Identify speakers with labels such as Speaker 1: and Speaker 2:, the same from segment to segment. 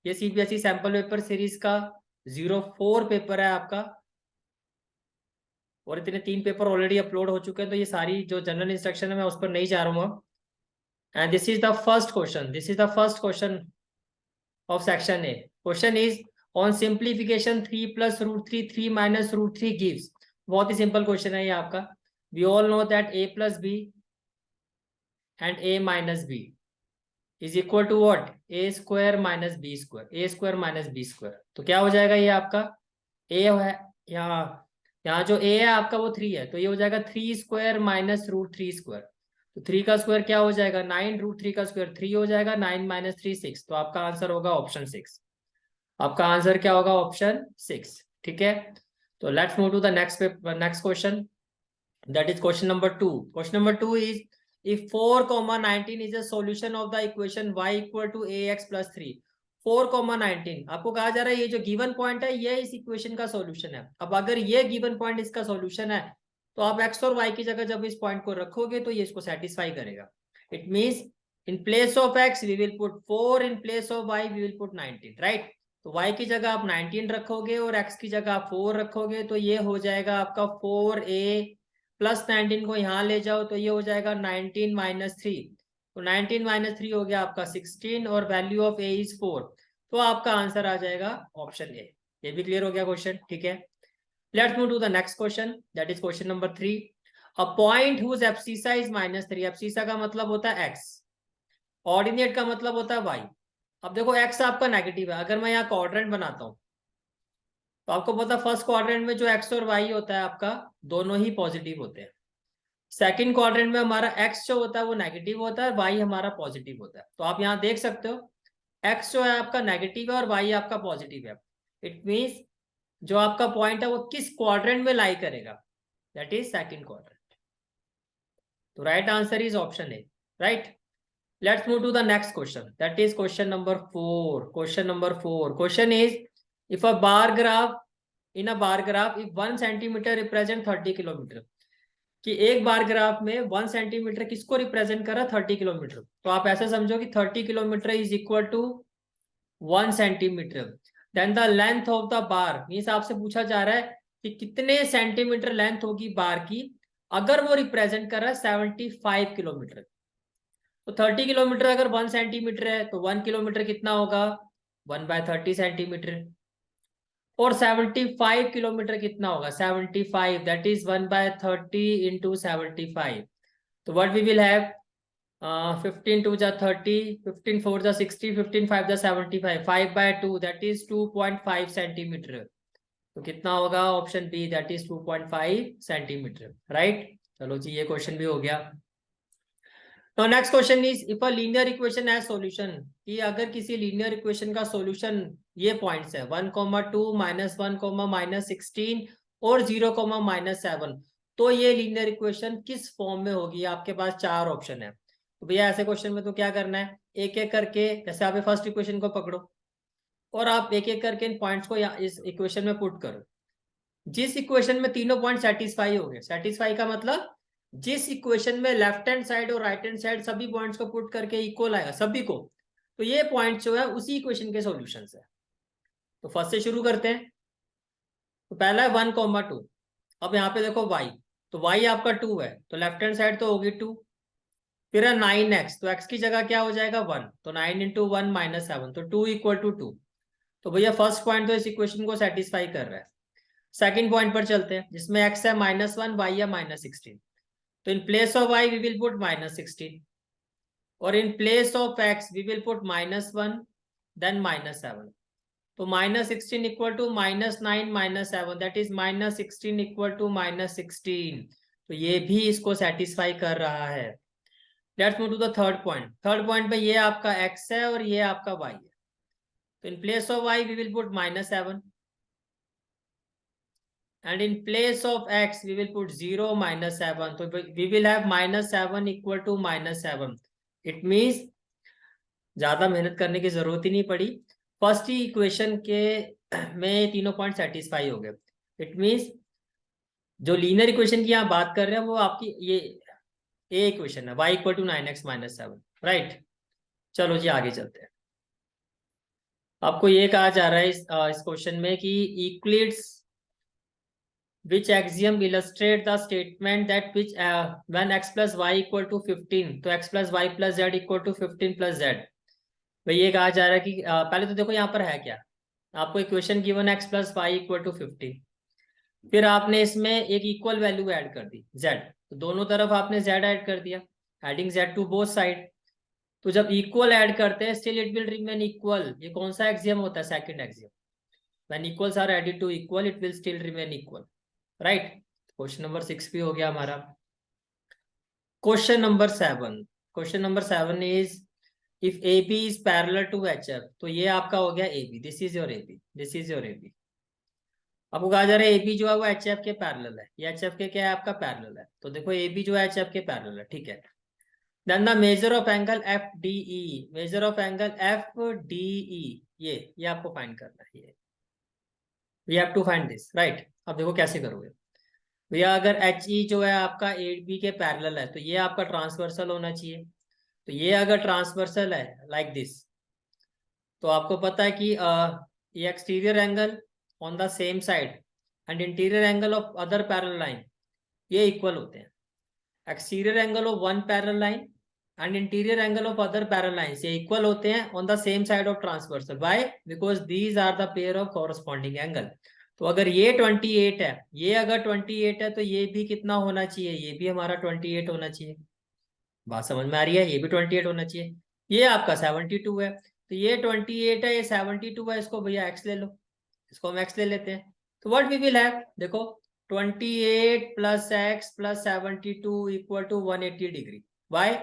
Speaker 1: ये CBSE sample paper series का 04 paper है आपका, और इतने 3 पेपर ऑलरेडी अपलोड हो चुके हैं, तो ये सारी जो जनरल इंस्ट्रक्शन है मैं उस पर नहीं जा रहा हूँ। And this is the first question, this is the first question of section A. Question is on simplification 3 plus root three 3 minus root three gives. बहुत ही सिंपल क्वेश्चन है ये आपका। We all know that a plus B and a minus B is equal to what, A square minus B square, A square minus B square. तो क्या हो जाएगा ये आपका ए है, यहाँ यहाँ जो ए है आपका वो 3 है, तो ये हो जाएगा 3 square minus root three square. तो 3 का स्क्वायर क्या हो जाएगा 9, रूट 3 का स्क्वायर 3 हो जाएगा, 9 माइनस 3 6। तो आपका आंसर होगा ऑप्शन 6। आपका आंसर क्या होगा, ऑप्शन 6। ठीक है, तो let's move to the next question, that is question number 2. Question number 2 is if 4,19 is a solution of the equation y equal to ax plus 3. 4,19 आपको कहा जा रहा है ये जो गिवन पॉइंट है ये इस इक्वेशन का सॉल्यूशन है। अब अगर ये गिवन पॉइंट इसका सॉल्यूशन है तो आप x और y की जगह जब इस पॉइंट को रखोगे तो ये इसको सेटिस्फाई करेगा। It means in place of x we will put 4, in place of y we will put 19, right. तो y की जगह आप 19 रखोगे और x की जगह आप 4 रखोगे, तो ये हो जाएगा आपका 4a प्लस 19 को यहाँ ले जाओ तो ये हो जाएगा 19 माइनस 3। तो 19 माइनस 3 हो गया आपका 16 और वैल्यू ऑफ a इज 4। तो आपका आंसर आ जाएगा ऑप्शन ए। ये भी क्लियर हो गया क्वेश्चन, ठीक है। Let's move to the next question, that is question number 3। A point whose abscissa is -3। Abscissa का मतलब होता है x, ऑर्डिनेट का मतलब होता है y। अब देखो x आपका नेगेटिव है, अगर मैं यहाँ क्वाड्रेंट बनाता हूँ तो आपको पता फर्स्ट क्वाड्रेंट में जो x और y होता है आपका दोनों ही पॉजिटिव होते हैं। सेकंड क्वाड्रेंट में हमारा x जो होता है वो नेगेटिव होता है, y हमारा पॉजिटिव होता है। तो आप यहाँ देख सकते हो x जो है आपका नेगेटिव है और y आपका पॉजिटिव है। इट मींस जो आपका पॉइंट है वो किस क्वाड्रेंट में लाई करेगा, दैट इज सेकंड क्वाड्रेंट। तो right answer is option A, right. Let's move to the next question, that is question number 4। Question number 4, question is if a bar graph in a bar graph if 1 centimetre represent 30 kilometre, कि एक bar graph में 1 centimetre किसको represent कर रहा है, 30 kilometre. तो आप ऐसे समझो कि 30 kilometre is equal to 1 centimetre. Then the length of the bar means आपसे पूछा जा रहा है कि कितने सेंटीमीटर लेंथ होगी बार की अगर वो रिप्रेजेंट कर रहा है 75 किलोमीटर। तो 30 किलोमीटर अगर 1 सेंटीमीटर है तो 1 किलोमीटर कितना होगा, 1/30 सेंटीमीटर। और 75 किलोमीटर कितना होगा, 75 दैट इज 1/30 इंटू 75। तो व्हाट वी विल हैव 15 2 जा 30, 15 4 जा 60, 15 5 जा 75, 5/2 दैट इज 2.5 सेंटीमीटर। तो कितना होगा, option B that is 2.5 centimetre, right. चलो जी ये क्वेश्चन भी हो गया। तो next question is if a linear equation has solution, कि अगर किसी लीनियर इक्वेशन का सॉल्यूशन ये पॉइंट्स है 1,2 -1, -16 और 0, -7, तो ये लीनियर इक्वेशन किस फॉर्म में होगी। आपके पास 4 ऑप्शन है। तो भैया ऐसे क्वेश्चन में तो क्या करना है, एक एक करके, जैसे आप फर्स्ट इक्वेशन को पकड़ो और आप एक एक करके इन पॉइंट्स को इस इक्वेशन में पुट करो। जिस इक्वेशन में तीनों पॉइंट सेटिस्फाई हो गए, सेटिस्फाई का मतलब जिस इक्वेशन में लेफ्ट हैंड साइड और राइट हैंड साइड सभी पॉइंट्स को पुट करके इक्वल आएगा सभी को, तो ये पॉइंट जो है उसी इक्वेशन के सॉल्यूशंस है। तो फर्स्ट से शुरू करते हैं। तो पहला है 1,2। अब यहाँ पे देखो y, तो y आपका 2 है तो लेफ्ट हैंड साइड तो होगी 2। फिर है 9x, तो x की जगह क्या हो जाएगा 1, तो 9 इंटू 1 -7, तो 2 इक्वल टू 2। तो भैया फर्स्ट पॉइंट तो इस इक्वेशन को सेटिस्फाई कर रहा है। सेकंड पॉइंट पर चलते हैं जिसमें x है -1, y है -16। तो in place of y we will put -16 और in place of x we will put -1 then -7। तो -16 equal to -9 -7 that is -16 equal to -16। तो ये भी इसको सेटिस्फाई कर रहा है। Let's move to the third point. Third point में ये आपका x है और ये आपका y है। तो in place of y we will put -7 and in place of x we will put 0 -7, so we will have -7 equal to -7। it means ज्यादा मेहनत करने की जरूरत ही नहीं पड़ी, फर्स्ट ही इक्वेशन के में तीनों पॉइंट सेटिस्फाई हो गए। इट मींस जो लीनियर इक्वेशन की यहाँ बात कर रहे हैं वो आपकी ये ए इक्वेशन है, y equal to 9x -7, right. चलो जी आगे चलते हैं। आपको ये कहा जा रहा है इस क्वेश्चन में कि Euclid's which axiom illustrate the statement that which when x plus y equal to 15 तो x plus y plus z equal to 15 plus z। भाई ये कहा जा रहा है कि पहले तो देखो यहाँ पर है क्या, आपको equation given x plus y equal to 15, फिर आपने इसमें एक इक्वल वैल्यू ऐड कर दी z, तो दोनों तरफ आपने z ऐड कर दिया, adding z to both side. तो जब इक्वल ऐड करते हैं still it will remain equal, ये कौन सा एक्सियम होता है, second axiom. When equals are added to equal it will still remain equal, right. Question number 6 भी हो गया हमारा। Question number 7, question number 7 is if A B is parallel to H F, तो ये आपका हो गया A B, this is your A B, this is your A B. आपको कहा जा रहा है ए बी जो है वो एच एफ के पैरेलल है, ये एच एफ के क्या है, आपका पैरेलल है। तो देखो ए बी जो है एच एफ के पैरेलल है, ठीक है। Then the measure of angle F D E, measure of angle F D E, ये आपको फाइंड करना है, ये we have to find this, right. अब देखो कैसे करोगे भैया, अगर एच ई जो है आपका ए बी के पैरेलल है तो ये आपका ट्रांसवर्सल होना चाहिए। तो ये अगर ट्रांसवर्सल है लाइक दिस, तो आपको पता है कि ये exterior angle on the same side and interior angle of other parallel line ये इक्वल होते हैं। Exterior angle of one parallel line and interior angle of other parallel lines ये इक्वल होते हैं on the same side of transversal. Why? Because these are the pair of corresponding angle. तो अगर ये 28 है, ये अगर 28 है तो ये भी कितना होना चाहिए, ये भी हमारा 28 होना चाहिए। बात समझ में आ रही है, ये भी 28 होना चाहिए। ये आपका 72 है, तो ये 28 है, ये 72 है, इसको भैया एक्स ले लो, इसको हम एक्स ले लेते हैं। तो व्हाट वी विल हैव, देखो 28 plus x plus 72 equal to 180 degree. Why?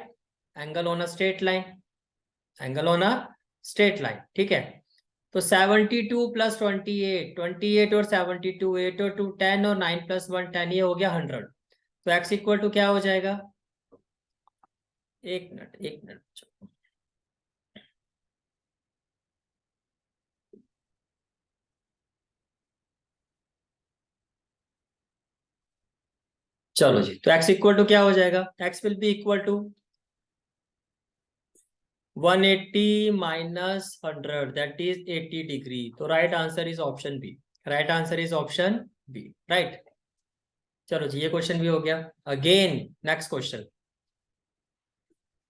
Speaker 1: Angle on a straight line, angle on a straight line, ठीक है। तो 72 प्लस 28, 28 और 72, 8 और 2 10 और 9 प्लस 1 10, ये हो गया 100। तो x इक्वल टू क्या हो जाएगा, एक मिनट एक मिनट, चलो जी। तो x इक्वल टू क्या हो जाएगा, x will be equal to 180 minus 100 that is 80 degree. तो right answer is option B, right answer is option B, right. चलो जी, ये क्वेश्चन भी हो गया। Again next question,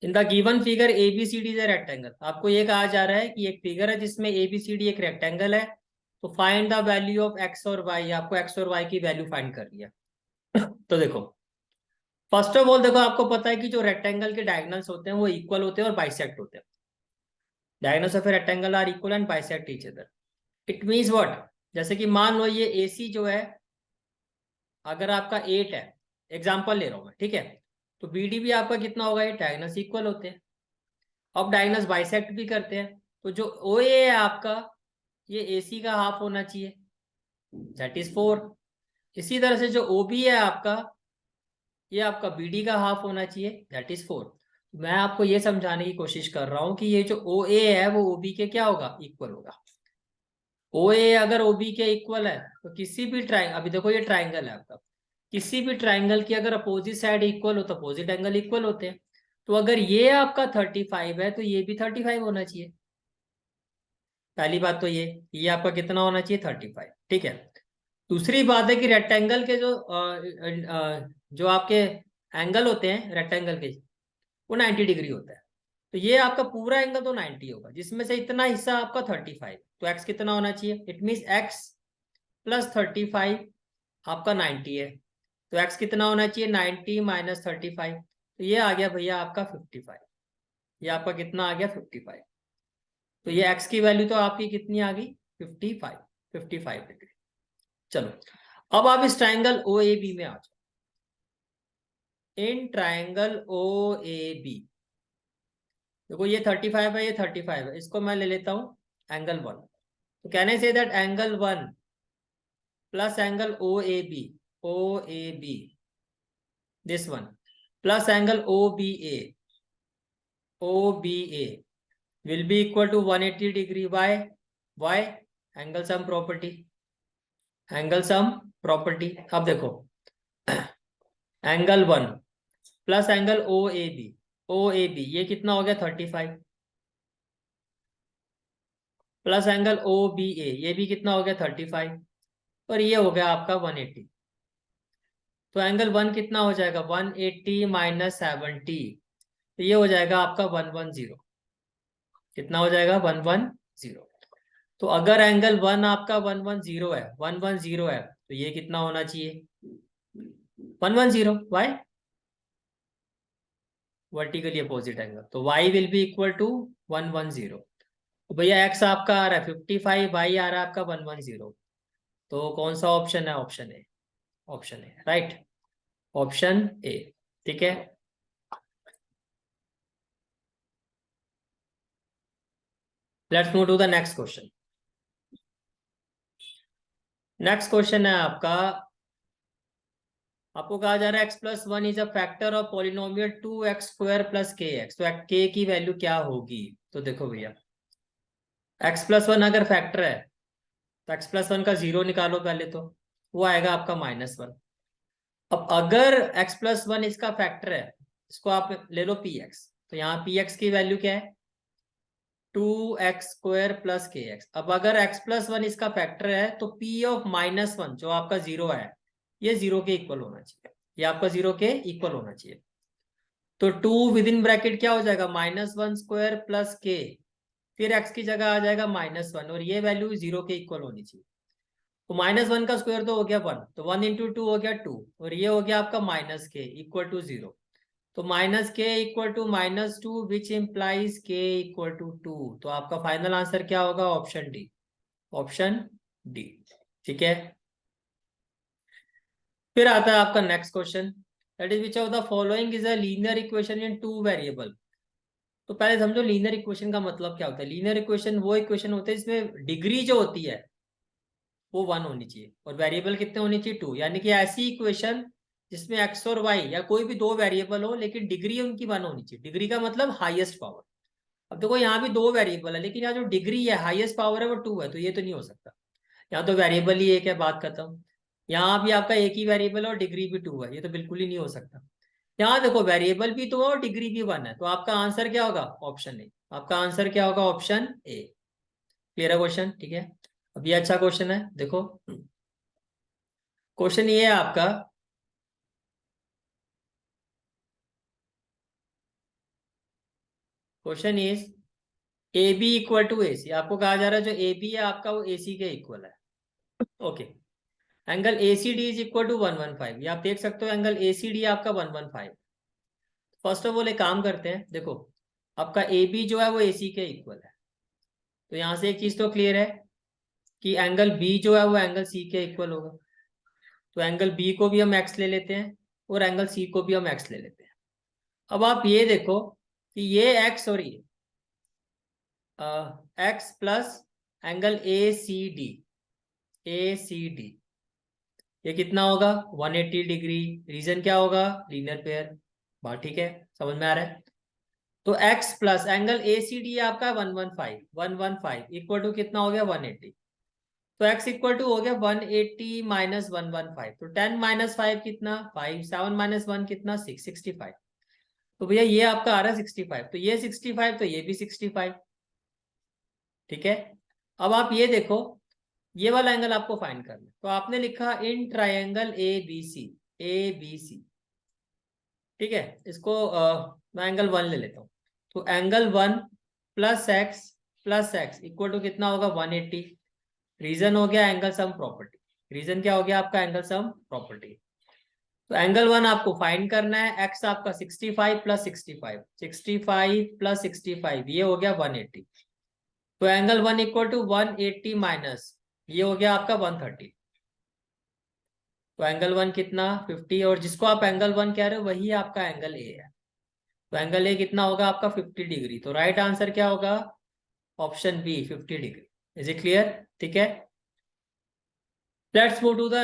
Speaker 1: in the given figure ABCD is a rectangle. आपको ये कहा जा रहा है कि एक फिगर है जिसमें एबीसीडी एक रेक्टेंगल है, तो find the value of x और वाई। आपको एक्स और वाई की वैल्यू फाइंड करनी है। तो देखो फर्स्ट ऑफ ऑल, देखो आपको पता है कि जो रेक्टेंगल के डायगोनल्स होते हैं वो इक्वल होते हैं और बाइसेक्ट होते हैं। Diagonals of a rectangle are equal and bisect each other. It means what, जैसे कि मान लो ये एसी जो है अगर आपका 8 है, एग्जांपल ले रहा हूं मैं, ठीक है। तो बीडी भी आपका कितना होगा, ये डायगोनल्स इक्वल होते हैं। अब डायगोनल्स बाइसेक्ट भी करते हैं, तो जो ओ ए है आपका, ये एसी का हाफ होना चाहिए, दैट इज 4। इसी तरह से जो ओ बी है आपका, ये आपका बीडी का हाफ होना चाहिए, दैट इज 4। मैं आपको ये समझाने की कोशिश कर रहा हूं कि ये जो ओ ए है वो ओ बी के क्या होगा, इक्वल होगा। ओ ए अगर ओ बी के इक्वल है तो किसी भी ट्राइंगल, अभी देखो ये ट्राइंगल है आपका, किसी भी ट्राइंगल की अगर अपोजिट साइड इक्वल हो तो अपोजिट एंगल इक्वल होते हैं। तो अगर ये आपका 35 है तो ये भी 35 होना चाहिए। पहली बात तो ये आपका कितना होना चाहिए, 35, ठीक है। दूसरी बात है कि रेक्टेंगल के जो आपके एंगल होते हैं रेक्टेंगल के, वो 90 डिग्री होता है। तो ये आपका पूरा एंगल तो 90 होगा, जिसमें से इतना हिस्सा आपका 35, तो एक्स कितना होना चाहिए, इट मीन एक्स प्लस 35 आपका 90 है, तो एक्स कितना होना चाहिए, 90 माइनस 35, तो ये आ गया भैया आपका 55। ये आपका कितना आ गया, 55। तो ये एक्स की वैल्यू तो आपकी कितनी आ गई, 55, 55 डिग्री। चलो अब आप इस ट्राइंगल ओ ए बी में आ जाओ। In triangle O A B देखो ये 35 है, ये 35 है, इसको मैं ले लेता हूं एंगल 1। तो can I say that angle 1 plus angle O A B this one plus angle O B A will be equal to 180 degree. Why? Angle sum property, angle sum property. अब देखो angle 1 plus angle O A B ये कितना हो गया, 35। Plus angle O B A, ये भी कितना हो गया 35, और ये हो गया आपका 180। तो एंगल वन कितना हो जाएगा 180 माइनस 70, तो ये हो जाएगा आपका 110। कितना हो जाएगा 110। तो अगर एंगल वन आपका 110 है, 110 है, तो ये कितना होना चाहिए 110। वाई वर्टिकली अपोजिट एंगल, तो y will be equal to 110। तो भैया x आपका आ रहा है 55, y आ रहा है आपका 110। तो कौन सा ऑप्शन है, option A, option A right, option A. ठीक है, let's move to the next question. Next question है आपका, आपको कहा जा रहा है x+1 is a factor of polynomial 2x² plus k x, तो k की वैल्यू क्या होगी। तो देखो भैया, x+1 अगर फैक्टर है तो x+1 का जीरो निकालो पहले, तो वो आएगा आपका -1। अब अगर x+1 इसका फैक्टर है, इसको आप ले लो px, तो यहाँ px की वैल्यू क्या है 2x² प्लस के एक्स। अब अगर x+1 इसका फैक्टर है तो p ऑफ -1 जो आपका जीरो है, ये जीरो के इक्वल होना चाहिए, ये आपका जीरो के इक्वल होना चाहिए। तो 2 विद इन ब्रैकेट क्या हो जाएगा -1² प्लस के, फिर x की जगह आ जाएगा -1, और ये वैल्यू जीरो के इक्वल होनी चाहिए। तो -1 का स्क्वायर तो हो गया 1, तो 1 इंटू 2 हो गया 2, और ये हो गया आपका -k इक्वल टू 0। तो -k equal to -2 which implies k equal to 2। तो आपका फाइनल आंसर क्या होगा, ऑप्शन डी, ऑप्शन डी। ठीक है, फिर आता है आपका next question, that is which of the following is a linear equation in two variable. तो पहले समझो लीनियर इक्वेशन का मतलब क्या होता है। लीनियर इक्वेशन वो इक्वेशन होते हैं जिसमें डिग्री जो होती है वो 1 होनी चाहिए, और वेरिएबल कितने होनी चाहिए 2, यानी कि ऐसी इक्वेशन जिसमें एक्स और वाई या कोई भी दो वेरिएबल हो लेकिन डिग्री उनकी 1 होनी चाहिए। डिग्री का मतलब हाईएस्ट पावर। अब देखो यहाँ भी दो वेरिएबल है, लेकिन यहाँ जो डिग्री है हाईएस्ट पावर है वो 2 है, तो ये तो नहीं हो सकता। यहाँ तो वेरिएबल ही एक है, बात खत्म। यहाँ भी आपका एक ही वेरिएबल है और डिग्री भी 2 है, ये तो बिल्कुल ही नहीं हो सकता। यहाँ देखो वेरिएबल भी 2 है और डिग्री भी 1 है, तो आपका आंसर क्या होगा, ऑप्शन ए। आपका आंसर क्या होगा, ऑप्शन ए। क्लियर है क्वेश्चन, ठीक है। अब ये अच्छा क्वेश्चन है, देखो क्वेश्चन ये है आपका, question is A B equal to A C. आपको कहा जा रहा है जो ए बी है आपका वो ए सी के इक्वल है। Okay, angle A C D is equal to 115। ये आप देख सकते हो एंगल ए सी डी आपका 115। फर्स्ट ऑफ ऑल एक काम करते हैं, देखो आपका ए बी जो है वो ए सी के इक्वल है, तो यहां से एक चीज तो क्लियर है कि एंगल बी जो है वो एंगल सी के इक्वल होगा। तो एंगल बी को भी हम एक्स ले लेते हैं और एंगल सी को भी हम एक्स ले लेते हैं। अब आप ये देखो कि ये एक्स और ये x plus angle A C D, A C D, ये कितना होगा 180 डिग्री। रीजन क्या होगा, लीनियर पेयर। बात ठीक है, समझ में आ रहा है। तो x plus angle A C D आपका 115 इक्वल टू कितना हो गया 180। तो x इक्वल टू हो गया 180 माइनस 115, तो 10 माइनस 5 कितना 5, 7 माइनस 1 कितना 6, 65। तो भैया ये आपका आ रहा है 65, तो ये 65, तो ये भी 65। ठीक है, अब आप ये देखो, ये वाला एंगल आपको फाइंड करना है, तो आपने लिखा in triangle A B C, A B C. ठीक है, इसको मैं एंगल 1 ले लेता हूँ। तो angle 1 plus x equal to कितना होगा 180। रीजन हो गया एंगल सम प्रॉपर्टी। रीजन क्या हो गया आपका, एंगल सम प्रॉपर्टी। तो एंगल 1 आपको फाइंड करना है, एक्स आपका 65 प्लस 65, 65 प्लस 65, ये हो गया 180। तो एंगल 1 इक्वल टू 180 माइनस ये हो गया आपका 130। तो एंगल 1 कितना 50, और जिसको आप एंगल 1 कह रहे हो वही आपका एंगल ए है। तो एंगल ए कितना होगा आपका 50 डिग्री। तो राइट आंसर क्या होगा, option B 50 degree. Is it clear, ठीक है। Let's move to the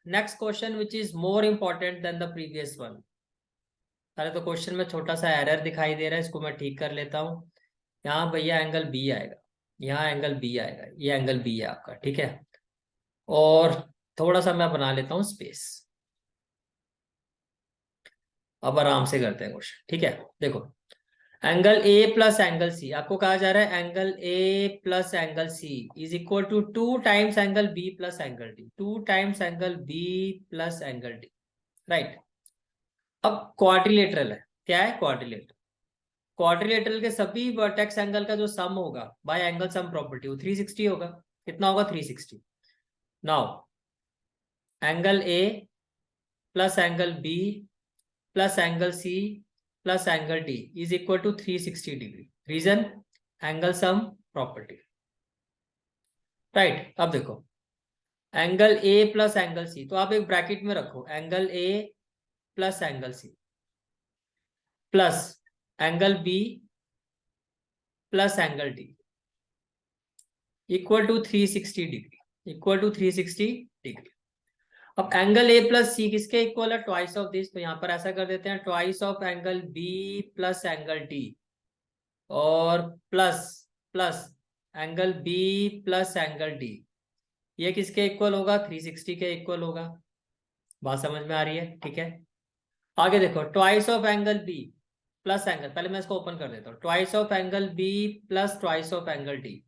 Speaker 1: next question which is more important than the previous one. पहले तो क्वेश्चन में छोटा सा एरर दिखाई दे रहा है, इसको मैं ठीक कर लेता हूँ। यहाँ भैया एंगल बी आएगा, यहाँ एंगल बी आएगा, ये एंगल बी है आपका, ठीक है। और थोड़ा सा मैं बना लेता हूँ स्पेस। अब आराम से करते हैं क्वेश्चन, ठीक है। देखो angle A plus angle C, आपको कहा जा रहा है angle A plus angle C is equal to 2 times angle B plus angle D, 2 times angle B plus angle D, right. अब क्वाड्रिलेटरल है, क्या है क्वाड्रिलेटरल, क्वाड्रिलेटरल के सभी वर्टेक्स एंगल का जो सम होगा बाय एंगल सम प्रॉपर्टी वो 360 होगा। कितना होगा 360। Now angle A plus angle B plus angle C plus angle D is equal to 360 degree. Reason angle sum property, right. अब देखो angle A plus angle C, तो आप एक ब्रैकेट में रखो angle A plus angle C plus angle B plus angle D equal to 360 degree, equal to 360 degree. अब angle A plus C किसके equal है, ट्वाइस ऑफ दिस, तो यहां पर ऐसा कर देते हैं twice of angle B plus angle D और plus plus angle B plus angle D, ये किसके इक्वल होगा 360 के इक्वल होगा। बात समझ में आ रही है, ठीक है। आगे देखो twice of angle B plus angle, पहले मैं इसको ओपन कर देता हूँ, twice of angle B plus twice of angle D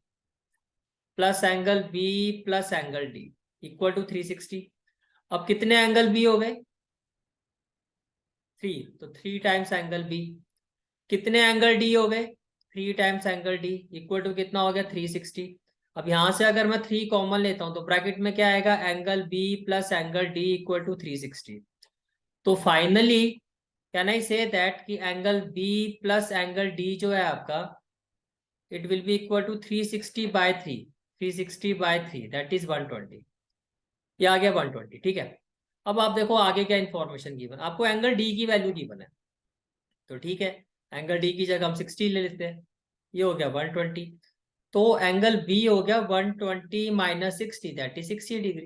Speaker 1: plus angle B plus angle D equal to 360। अब कितने एंगल बी हो गए 3, तो 3 टाइम्स एंगल बी। कितने एंगल डी हो गए 3 times angle D equal to कितना हो गया 360। अब यहां से अगर मैं 3 कॉमन लेता हूं तो ब्रैकेट में क्या आएगा angle B plus angle D equal to 360। तो finally can I say that कि angle B plus angle D जो है आपका it will be equal to 360 by 3, 360 by 3 that is 120। ये आ गया 120, ठीक है। अब आप देखो आगे क्या इंफॉर्मेशन गिवन, आपको एंगल डी की वैल्यू गिवन है, तो ठीक है एंगल डी की जगह हम 60 ले लेते हैं, ये हो गया 120। तो एंगल बी हो गया 120 माइनस 60 दैट इज 60 डिग्री।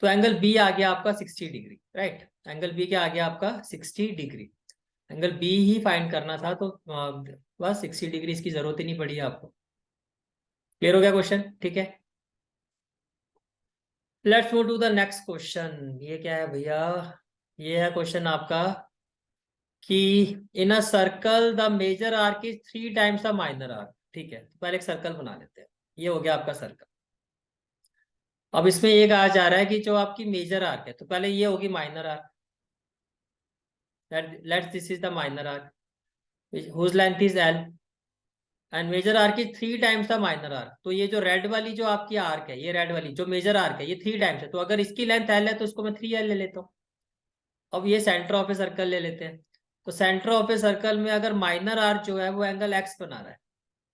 Speaker 1: तो एंगल बी आ गया आपका 60 डिग्री, राइट। एंगल बी क्या आ गया आपका 60 डिग्री। एंगल बी ही फाइंड करना था, तो बस 60 डिग्री इसकी जरूरत ही नहीं पड़ी आपको। क्लियर हो गया क्वेश्चन, ठीक है। Let's move to the next question. ये क्या है भैया, ये है क्वेश्चन आपका कि in a circle the major arc is 3 times the minor arc, ठीक है। तो पहले एक सर्कल बना लेते हैं, ये हो गया आपका सर्कल। अब इसमें ये कहा जा रहा है कि जो आपकी मेजर आर्क है, तो पहले ये होगी minor arc, let's this is the minor arc whose length is l and major arc is 3 times the minor arc. तो ये जो रेड वाली जो आपकी आर्क है, ये रेड वाली जो मेजर आर्क है ये 3 टाइम्स है, तो अगर इसकी लेंथ एल है तो इसको मैं 3L ले लेता हूँ। अब ये सेंटर ऑफ ए सर्कल ले लेते हैं, तो सेंटर ऑफ ए सर्कल में अगर माइनर आर्क जो है वो एंगल एक्स बना रहा है,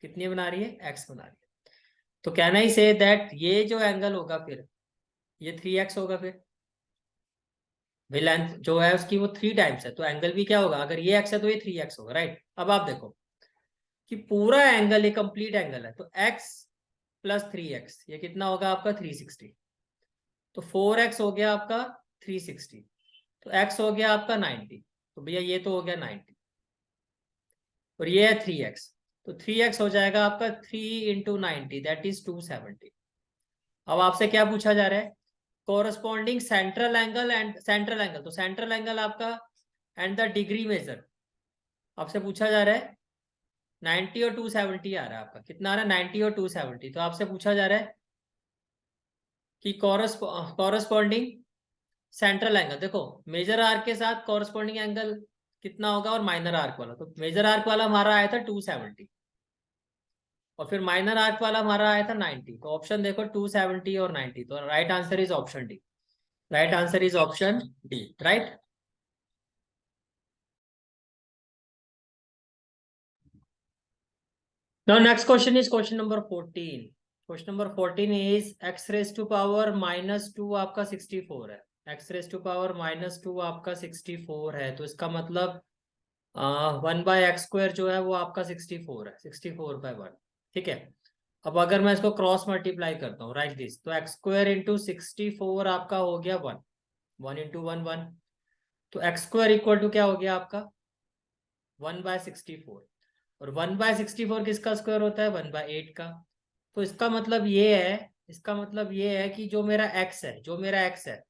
Speaker 1: कितनी बना रही है एक्स बना रही है, तो कैन आई से दैट ये जो एंगल होगा फिर ये 3x होगा। फिर भाई लेंथ जो है उसकी वो 3 टाइम्स है, तो एंगल भी क्या होगा, अगर ये x है तो ये 3x होगा, राइट। अब आप देखो कि पूरा एंगल ये कंप्लीट एंगल है, तो x प्लस 3x ये कितना होगा आपका 360। तो 4x हो गया आपका 360, तो x हो गया आपका 90, तो भैया ये तो हो गया 90 और ये है 3x, तो 3x हो जाएगा आपका 3 × 90 दैट इज 270। अब आपसे क्या पूछा जा रहा है, corresponding central angle and central angle, तो सेंट्रल एंगल आपका एंड द डिग्री मेजर आपसे पूछा जा रहा है 90 और 270 आ रहा है आपका, कितना आ रहा है 90 और 270। तो आपसे पूछा जा रहा है कि कॉरस्पॉन्डिंग सेंट्रल एंगल, देखो मेजर आर्क के साथ कॉरस्पॉन्डिंग एंगल कितना होगा और माइनर आर्क वाला, तो मेजर आर्क वाला हमारा आया था 270 और फिर माइनर आर्क वाला हमारा आया था 90। तो ऑप्शन देखो 270 और 90, तो right answer is option D, right answer is option D, right. Now next question is question number 14. Question number 14 is x raised to power minus 2 आपका 64 है, x raised to power minus 2 आपका 64 है, तो इसका मतलब 1/x² जो है वो आपका 64 है, 64/1, ठीक है। अब अगर मैं इसको क्रॉस मल्टीप्लाई करता हूँ राइट दिस, तो x² इंटू 64 आपका हो गया 1, 1 इंटू 1 1, तो x² इक्वल टू क्या हो गया आपका 1/64 और 1/64 किसका स्क्वायर होता है 1/8 का। तो इसका मतलब ये है, इसका मतलब ये है कि जो मेरा x है, जो मेरा x है,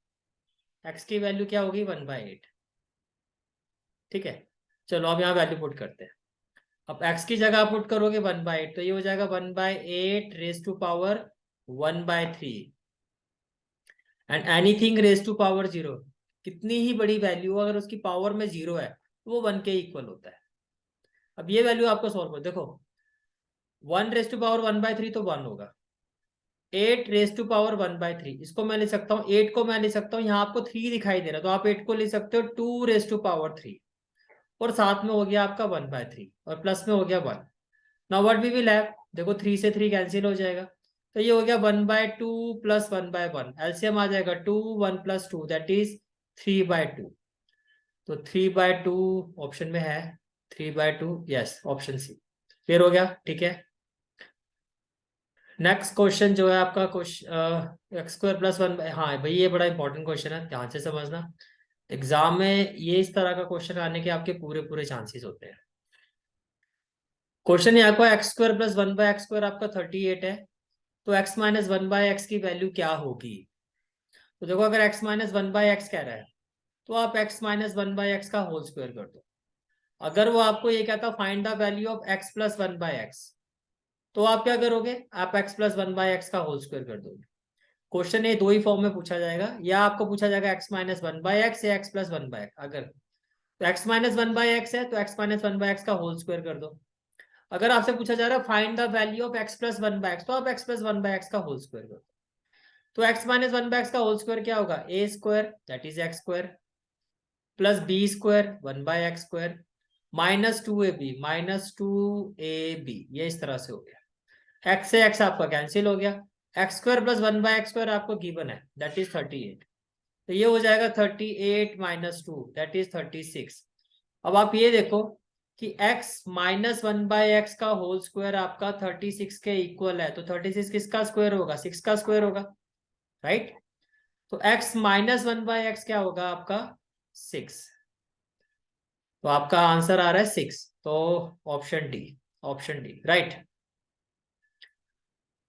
Speaker 1: x की वैल्यू क्या होगी 1/8, ठीक है। चलो अब यहाँ वैल्यू पुट करते हैं, अब x की जगह आप पुट करोगे 1/8, तो ये हो जाएगा 1/8 raise to power 1/3 and anything raise to power 0, कितनी ही बड़ी वैल्यू अगर उसकी पावर में 0 है तो वो 1 के इक्वल होता है। अब ये वैल्यू आपको सॉल्व करो, देखो 1 रेस टू पावर 1/3 तो 1 होगा, 8 रेस टू पावर 1/3 इसको मैं ले सकता हूँ, 8 को मैं ले सकता हूँ, यहाँ आपको 3 दिखाई दे रहा है तो आप 8 को ले सकते हो 2 रेस टू पावर 3, और साथ में हो गया आपका 1/3 और प्लस में हो गया 1। Now what we will have, देखो 3 से 3 कैंसिल हो जाएगा, तो ये हो गया 1/2 प्लस 1/1, एलसीएम आ जाएगा 2, 1 प्लस 2 दैट इज 3/2, तो 3/2 ऑप्शन में है, 3/2 यस ऑप्शन सी क्लियर हो गया। ठीक है, नेक्स्ट क्वेश्चन जो है आपका क्वेश्चन x² + 1, हाँ भाई ये बड़ा इंपॉर्टेंट क्वेश्चन है, ध्यान से समझना, एग्जाम में ये इस तरह का क्वेश्चन आने के आपके पूरे पूरे चांसेस होते हैं। क्वेश्चन ये आपका x² + 1/x² आपका 38 है, तो x - 1/x की वैल्यू क्या होगी। तो देखो अगर x - 1/x कह रहा है तो आप x - 1/x का होल स्क्वायर कर दो। अगर वो आपको ये कहता find the value of x + 1/x, तो आप क्या करोगे, आप x + 1/x का होल स्क्वायर कर दोगे। क्वेश्चन ये दो ही फॉर्म में पूछा जाएगा, या आपको पूछा जाएगा x - 1/x या x + 1/x। अगर तो x - 1/x है तो x - 1/x का होल स्क्वायर कर दो। अगर आपसे पूछा जा रहा है find the value of x + 1/x, तो आप x + 1/x का होल स्क्वायर कर दो। तो x - 1/x का होल स्क्वायर क्या होगा, a² that is x² plus b² 1/x² -2ab -2ab, ये इस तरह से हो गया। x से x आपका कैंसिल हो गया, x² + 1/x² आपको गिवन है दैट इज 38, तो ये हो जाएगा 38 - 2 दैट इज 36। अब आप ये देखो कि x - 1/x का होल स्क्वायर आपका 36 के इक्वल है, तो 36 किसका स्क्वायर होगा, 6 का स्क्वायर होगा, राइट। तो x - 1/x क्या होगा आपका 6, तो आपका आंसर आ रहा है 6, तो option D, option D right.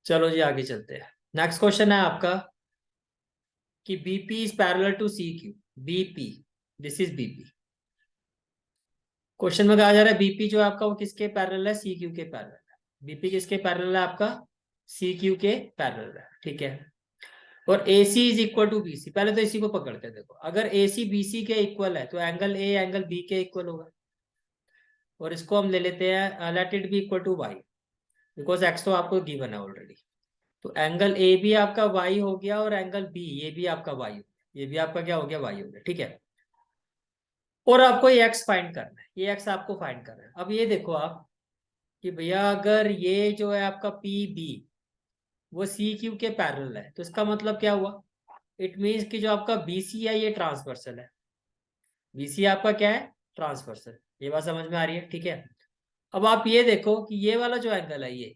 Speaker 1: चलो जी आगे चलते हैं, नेक्स्ट क्वेश्चन है आपका कि BP is parallel to C Q, BP this is BP. Question में कहा जा रहा है बीपी जो है आपका वो किसके पैरेलल है, सी क्यू के पैरेलल है। बीपी किसके पैरेलल है आपका, सी क्यू के पैरेलल है, ठीक है। और AC is equal to BC, पहले तो इसी को पकड़ते हैं, देखो अगर AC BC के इक्वल है तो एंगल A एंगल B के इक्वल होगा, और इसको हम ले लेते हैं let it be equal to y, because x तो आपको गिवन है ऑलरेडी। तो एंगल A भी आपका y हो गया और एंगल B ये भी आपका y हो गया, ये भी आपका क्या हो गया, y हो गया, ठीक है। और आपको ये x फाइंड करना है, ये x आपको फाइंड करना है। अब ये देखो आप कि भैया अगर ये जो है आपका PB वो CQ के पैरेलल है, तो इसका मतलब क्या हुआ, इट मीन्स कि जो आपका BC है ये ट्रांसवर्सल है, BC आपका क्या है, ट्रांसवर्सल। ये बात समझ में आ रही है, ठीक है। अब आप ये देखो कि ये वाला जो एंगल है ये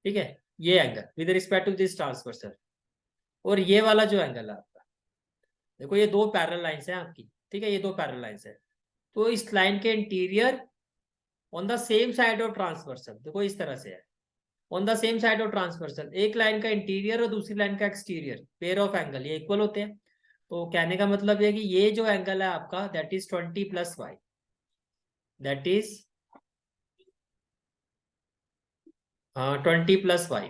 Speaker 1: ठीक है, ये angle with respect to this transversal, और ये वाला जो एंगल है आपका, देखो ये दो पैरेलल लाइंस हैं आपकी, ठीक है, ये दो पैरेलल लाइंस है, तो इस लाइन के interior on the same side of transversal, देखो इस तरह से है, on the same side of transversal, एक लाइन का इंटीरियर और दूसरी लाइन का एक्सटीरियर, पेयर ऑफ एंगल ये इक्वल होते हैं। तो कहने का मतलब है कि ये जो एंगल है आपका that is 20 + y, that is 20 + y,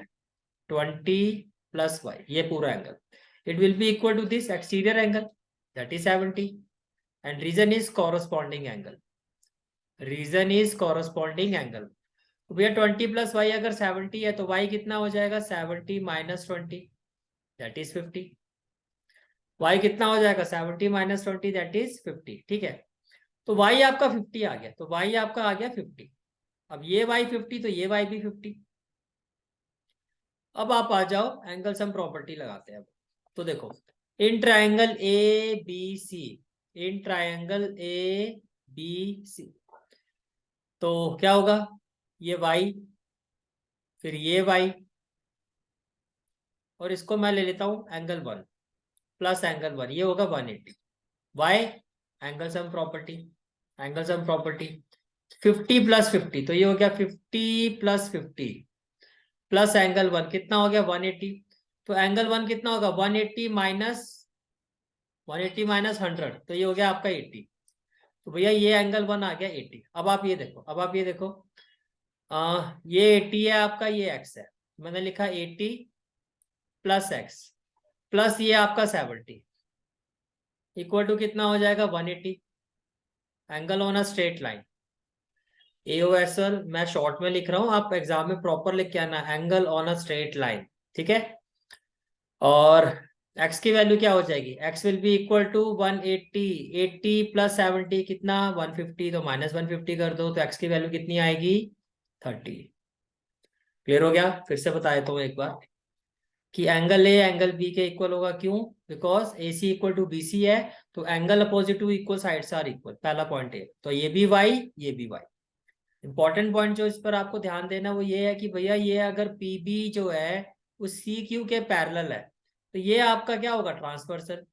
Speaker 1: 20 + y, ये पूरा angle it will be equal to this exterior angle that is 70, and reason is corresponding angle, reason is corresponding angle. तो भैया 20 + y अगर 70 है तो y कितना हो जाएगा, 70 - 20 दैट इज 50, y कितना हो जाएगा, 70 - 20 दैट इज 50, ठीक है। तो y आपका 50 आ गया, तो y आपका आ गया 50। अब ये y 50 तो ये y भी 50। अब आप आ जाओ एंगल सम प्रॉपर्टी लगाते हैं अब। तो देखो in triangle A B C, in triangle A B C, तो क्या होगा, ये y फिर ये y, और इसको मैं ले लेता हूं एंगल 1 प्लस एंगल 1, ये होगा 180। y angle sum property, angle sum property 50 + 50, तो ये हो गया 50 + 50 प्लस एंगल 1 कितना हो गया 180, तो एंगल 1 कितना होगा 180 - 100, तो ये हो गया आपका 80। तो भैया ये एंगल 1 आ गया 80। अब आप ये देखो, अब आप ये देखो, ये 80 है आपका, ये x है, मैंने लिखा 80 प्लस x प्लस ये आपका 70 इक्वल टू कितना हो जाएगा 180। Angle on a straight line, AOSL मैं शॉर्ट में लिख रहा हूँ, आप एग्जाम में प्रॉपर लिख के आना, angle on a straight line, ठीक है। और x की वैल्यू क्या हो जाएगी, x will be equal to 180, 80 plus 70 कितना 150, तो माइनस 150 कर दो, तो x की वैल्यू कितनी आएगी 30। क्लियर हो गया। फिर से बता देता हूँ एक बार कि एंगल ए एंगल बी के इक्वल होगा, क्यों, because A C equal to B C है, तो angle opposite to equal sides are equal, पहला पॉइंट है। तो ये भी y, ये भी y। इंपॉर्टेंट पॉइंट जो इस पर आपको ध्यान देना वो ये है कि भैया ये अगर पीबी जो है वो सी क्यू के पैरेलल है, तो ये आपका क्या होगा ट्रांसवर्सल,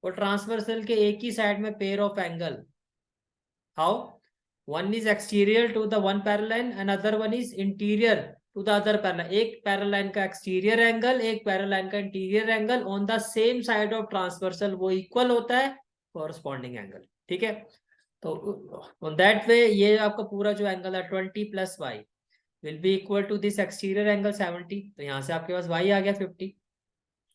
Speaker 1: और ट्रांसवर्सल के एक ही साइड में pair of angle, how, one is exterior to the one parallel line and other one is interior to the other parallel. एक पैरेलल लाइन का एक्सटीरियर एंगल, एक पैरेलल लाइन का interior angle on the same side of transversal वो equal होता है corresponding angle, ठीक है। तो ऑन दैट वे ये आपका पूरा जो एंगल है 20 plus y will be equal to this exterior angle 70। तो यहाँ से आपके पास y आ गया 50,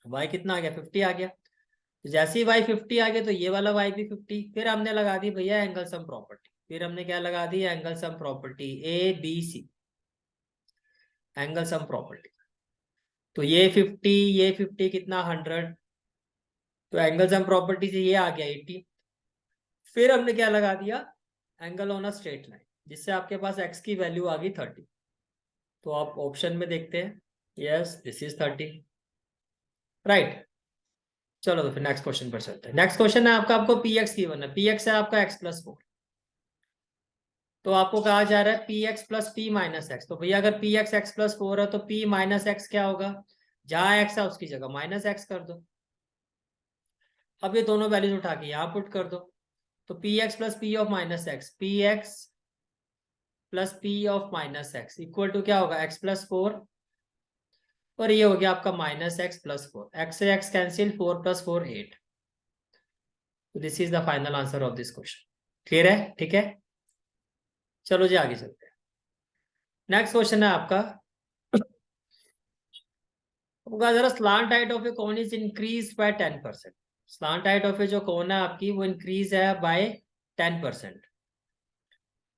Speaker 1: y कितना आ गया 50 आ गया। तो जैसे ही y 50 आ गया तो ये वाला y भी 50। फिर हमने लगा दी भैया एंगल सम प्रॉपर्टी, फिर हमने क्या लगा दी, angle sum property ABC, angle sum property. तो ये 50, ये 50 कितना 100, तो एंगल सम प्रॉपर्टी से ये आ गया 80। फिर हमने क्या लगा दिया, angle on a straight line, जिससे आपके पास x की वैल्यू आ गई 30। तो आप ऑप्शन में देखते हैं, यस दिस इज 30, राइट। चलो तो फिर नेक्स्ट क्वेश्चन पर चलते हैं। नेक्स्ट क्वेश्चन है आपका, आपको पी एक्स गिवन है, पी एक्स है आपका x+4। तो आपको कहा जा रहा है P x plus P minus x. तो भैया अगर पी एक्स x+4 है तो p माइनस एक्स क्या होगा, जहां x है उसकी जगह माइनस एक्स कर दो। अब ये दोनों वैल्यूज उठा के यहाँ पुट कर दो, तो p x plus p of minus x, p x plus p of minus x equal to क्या होगा x+4, और ये हो गया आपका माइनस एक्स प्लस 4, एक्स से x cancel, 4 + 4 8। This is the final answer of this question. Clear है, ठीक है। चलो जी आगे चलते हैं। नेक्स्ट क्वेश्चन है आपका, होगा जरा slant height of a cone is increase by 10%। Slant height of a जो कोन है आपकी वो इंक्रीज है बाय 10%।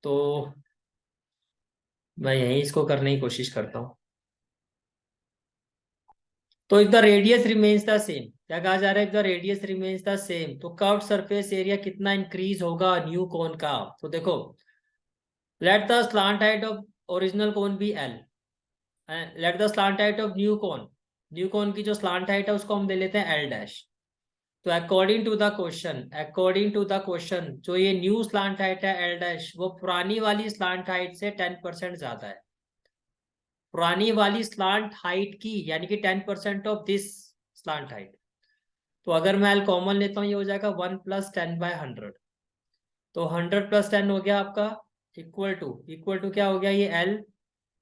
Speaker 1: तो मैं यही इसको करने की कोशिश करता हूँ। तो if the radius remains the same, क्या कहा जा रहा है, if the radius remains the same तो कर्व्ड सरफेस एरिया कितना इंक्रीज होगा न्यू कोन का। तो देखो, let the slant height of original cone be L, let the slant height of new cone, new cone की जो स्लांट हाइट है उसको हम ले लेते हैं L'। तो according to the question, according to the question जो ये न्यू स्लांट हाइट है L' वो पुरानी वाली स्लांट हाइट से 10% ज्यादा है। पुरानी वाली स्लांट हाइट की यानी कि 10% ऑफ दिस स्लांट हाइट। तो अगर मैं L कॉमन लेता हूँ ये हो जाएगा 1 + 10/100। तो 100 + 10 हो गया आपका इक्वल टू क्या हो गया ये L,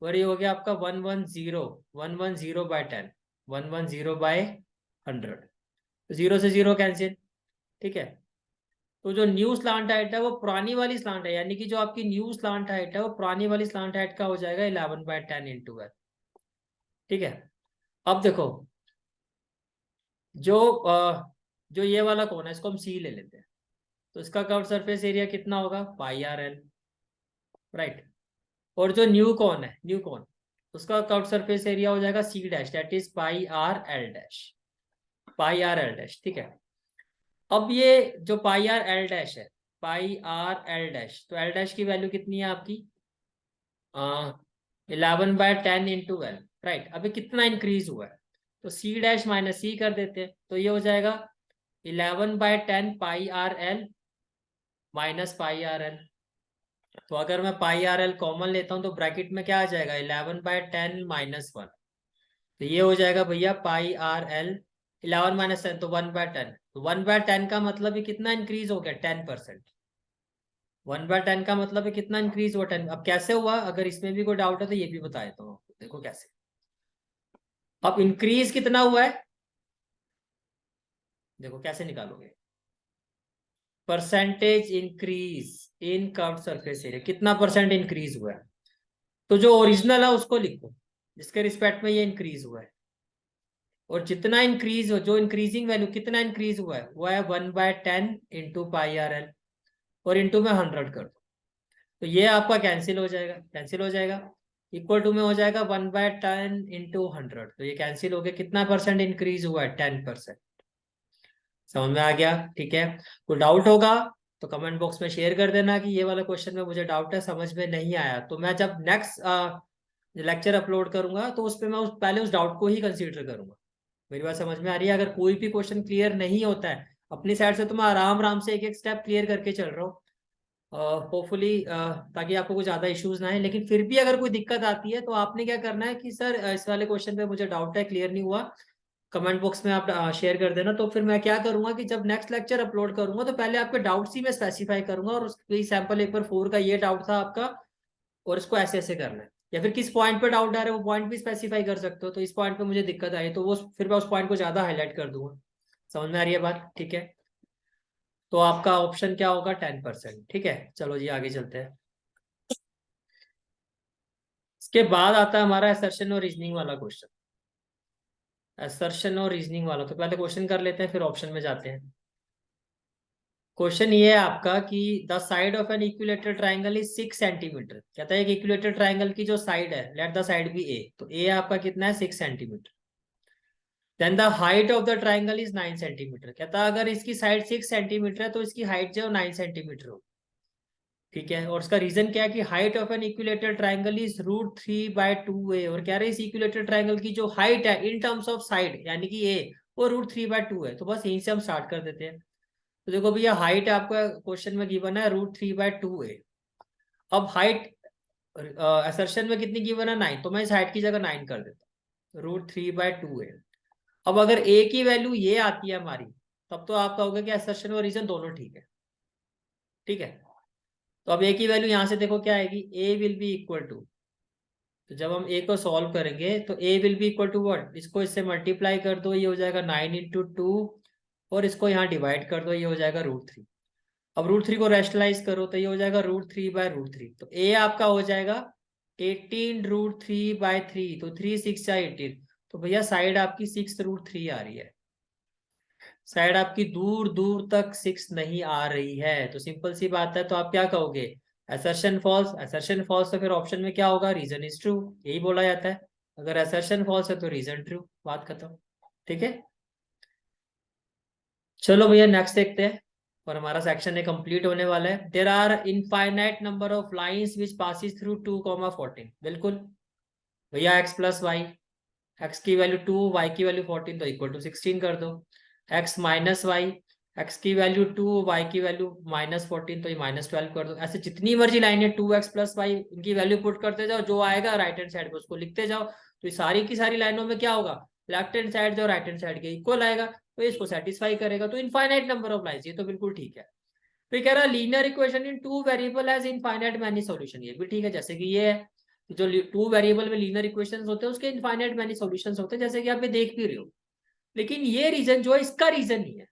Speaker 1: और ये हो गया आपका 110 110/100, 0 से 0 कैंसिल, ठीक है। तो जो न्यू स्लांट हाइट है वो पुरानी वाली स्लांट है, यानी कि जो आपकी न्यू स्लांट हाइट है वो पुरानी वाली स्लांट हाइट का हो जाएगा 11/10 इंटू L, ठीक है। अब देखो, जो जो ये वाला कौन है इसको हम C ले लेते हैं, तो इसका कर्व सरफेस एरिया कितना होगा πRL, राइट। और जो न्यू कौन है, न्यू कौन, उसका कर्व सरफेस एरिया हो जाएगा C dash, that is πRL', ठीक है। अब ये जो πRL' है, πRL', तो L' की वैल्यू कितनी है आपकी 11/10 इंटू L, राइट। अभी कितना इंक्रीज हुआ है, तो C' माइनस C कर देते हैं, तो ये हो जाएगा 11/10 πRL माइनस πRL। तो अगर मैं πRL कॉमन लेता हूं तो ब्रैकेट में क्या आ जाएगा 11/10 -1, तो ये हो जाएगा भैया πRL 11 - 10 तो 1/10, तो 1/10 का मतलब है कितना इंक्रीज हो गया 10%। 1/10 का मतलब है कितना इंक्रीज हुआ 10। अब कैसे हुआ, अगर इसमें भी कोई डाउट है तो ये भी बता देता हूँ आपको। देखो कैसे, अब इंक्रीज कितना हुआ है, देखो कैसे निकालोगे। Percentage increase in curve surface area, कितना परसेंट इंक्रीज हुआ है? तो जो ओरिजिनल है उसको लिखो जिसके रिस्पेक्ट में ये इंक्रीज हुआ है, और जितना इंक्रीज हो, जो इंक्रीजिंग वैल्यू कितना इंक्रीज हुआ है वो है 1/10 इंटू पाई आर एल, और इंटू में 100 कर दो, तो ये आपका कैंसिल हो जाएगा, कैंसिल हो जाएगा। इक्वल टू में हो जाएगा 1/10 इंटू 100, तो ये कैंसिल हो गया, कितना परसेंट इंक्रीज हुआ है? 10%। समझ में आ गया? ठीक है, कोई डाउट होगा तो कमेंट बॉक्स में शेयर कर देना कि ये वाला क्वेश्चन में मुझे डाउट है, समझ में नहीं आया, तो मैं जब नेक्स्ट लेक्चर अपलोड करूंगा तो उस पर मैं पहले उस डाउट को ही कंसीडर करूंगा। मेरी बात समझ में आ रही है? अगर कोई भी क्वेश्चन क्लियर नहीं होता है अपनी साइड से तो मैं आराम आराम से एक एक स्टेप क्लियर करके चल रहा हूँ, होपफुली ताकि आपको कुछ ज्यादा इश्यूज ना है। लेकिन फिर भी अगर कोई दिक्कत आती है तो आपने क्या करना है कि सर इस वाले क्वेश्चन पे मुझे डाउट है, क्लियर नहीं हुआ, कमेंट बॉक्स में आप शेयर कर देना, तो फिर मैं क्या करूंगा कि जब नेक्स्ट लेक्चर अपलोड करूंगा तो पहले आपके डाउट्स ही मैं स्पेसिफाई करूंगा, और उसकी सैंपल पेपर 4 का ये डाउट था आपका, और इसको ऐसे ऐसे करना है, या फिर किस पॉइंट पे डाउट आ रहा है वो पॉइंट भी स्पेसिफाई कर सकते हो, तो इस पॉइंट पे मुझे दिक्कत आई तो वो फिर मैं उस पॉइंट को ज्यादा हाईलाइट कर दूंगा। समझ में आ रही है बात? ठीक है, तो आपका ऑप्शन क्या होगा? 10%। ठीक है, चलो जी आगे चलते हैं। इसके बाद आता है हमारा असर्शन और रीजनिंग वाला क्वेश्चन। असर्शन और रीजनिंग वाला तो पहले क्वेश्चन कर लेते हैं फिर ऑप्शन में जाते हैं। क्वेश्चन ये है आपका कि the side of an equilateral triangle is 6 centimetre. कहता है कि इक्विलेटरल ट्राइंगल की जो साइड है, let the side be a, तो ए आपका कितना है? 6 centimetre. Then the height of the triangle is 9 centimetre. कहता है अगर इसकी साइड 6 सेंटीमीटर है तो इसकी हाइट जो है 9 सेंटीमीटर हो। ठीक है, और उसका रीजन क्या है कि height of an equilateral triangle is √3/2a, और कह रहे हैं इस इक्विलेटरल ट्राइंगल की जो हाइट है इन टर्म्स ऑफ साइड यानी कि ए, वो √3/2 है। तो बस यहीं से हम स्टार्ट कर देते हैं। तो देखो भैया हाइट आपका क्वेश्चन में गिवन है √3/2a। अब हाइट असर्शन में कितनी गिवन है? 9, तो मैं इस हाइट की जगह 9 कर देता हूँ, √3/2a। अब अगर ए की वैल्यू ये आती है हमारी, तब तो आप कहोगे कि असर्शन और रीजन दोनों ठीक है। ठीक है, तो अब ए की वैल्यू यहां से देखो क्या आएगी, A will be equal to, तो जब हम ए को सॉल्व करेंगे तो A will be equal to what, इसको इससे मल्टीप्लाई कर दो, ये हो जाएगा 9 × 2, और इसको यहाँ डिवाइड कर दो, ये हो जाएगा √3। अब √3 को रेशनलाइज करो तो ये हो जाएगा √3/√3, तो ए आपका हो जाएगा 18 √3/3, तो 3 6 18, तो भैया साइड आपकी 6 √3 आ रही है। साइड आपकी दूर दूर तक 6 नहीं आ रही है, तो सिंपल सी बात है, तो आप क्या कहोगे? Assertion false. असर्शन फॉल्स तो फिर ऑप्शन में क्या होगा? रीजन इज ट्रू, यही बोला जाता है। अगर असर्शन फॉल्स है तो रीजन ट्रू, बात खत्म। ठीक है, चलो भैया नेक्स्ट देखते हैं, और हमारा सेक्शन है कंप्लीट होने वाला है। There are infinite number of lines which passes through 2, 14। बिल्कुल भैया, x + y, एक्स की वैल्यू 2, वाई की वैल्यू 14, तो इक्वल टू 16 कर दो। एक्स माइनस वाई, एक्स की वैल्यू 2, वाई की वैल्यू -14, तो ये -12 कर दो। ऐसे जितनी मर्जी लाइन है 2x + y, इनकी वैल्यू पुट करते जाओ, जो आएगा राइट हैंड साइड पे उसको लिखते जाओ, तो ये सारी की सारी लाइनों में क्या होगा? लेफ्ट हैंड साइड जो राइट हैंड साइड के इक्वल आएगा, तो इसको सेटिस्फाई करेगा, तो इनफाइनाइट नंबर ऑफ लाइन्स, ये तो बिल्कुल ठीक है। तो ये कह रहा है linear equation in 2 variable has infinite many solution, ये भी ठीक है, जैसे कि ये है कि जो 2 वेरिएबल में लीनियर इक्वेशंस होते हैं उसके इनफाइनाइट मैनी सॉल्यूशंस होते हैं, जैसे कि आप ये देख भी रहे हो। लेकिन ये रीजन जो है इसका रीजन नहीं है।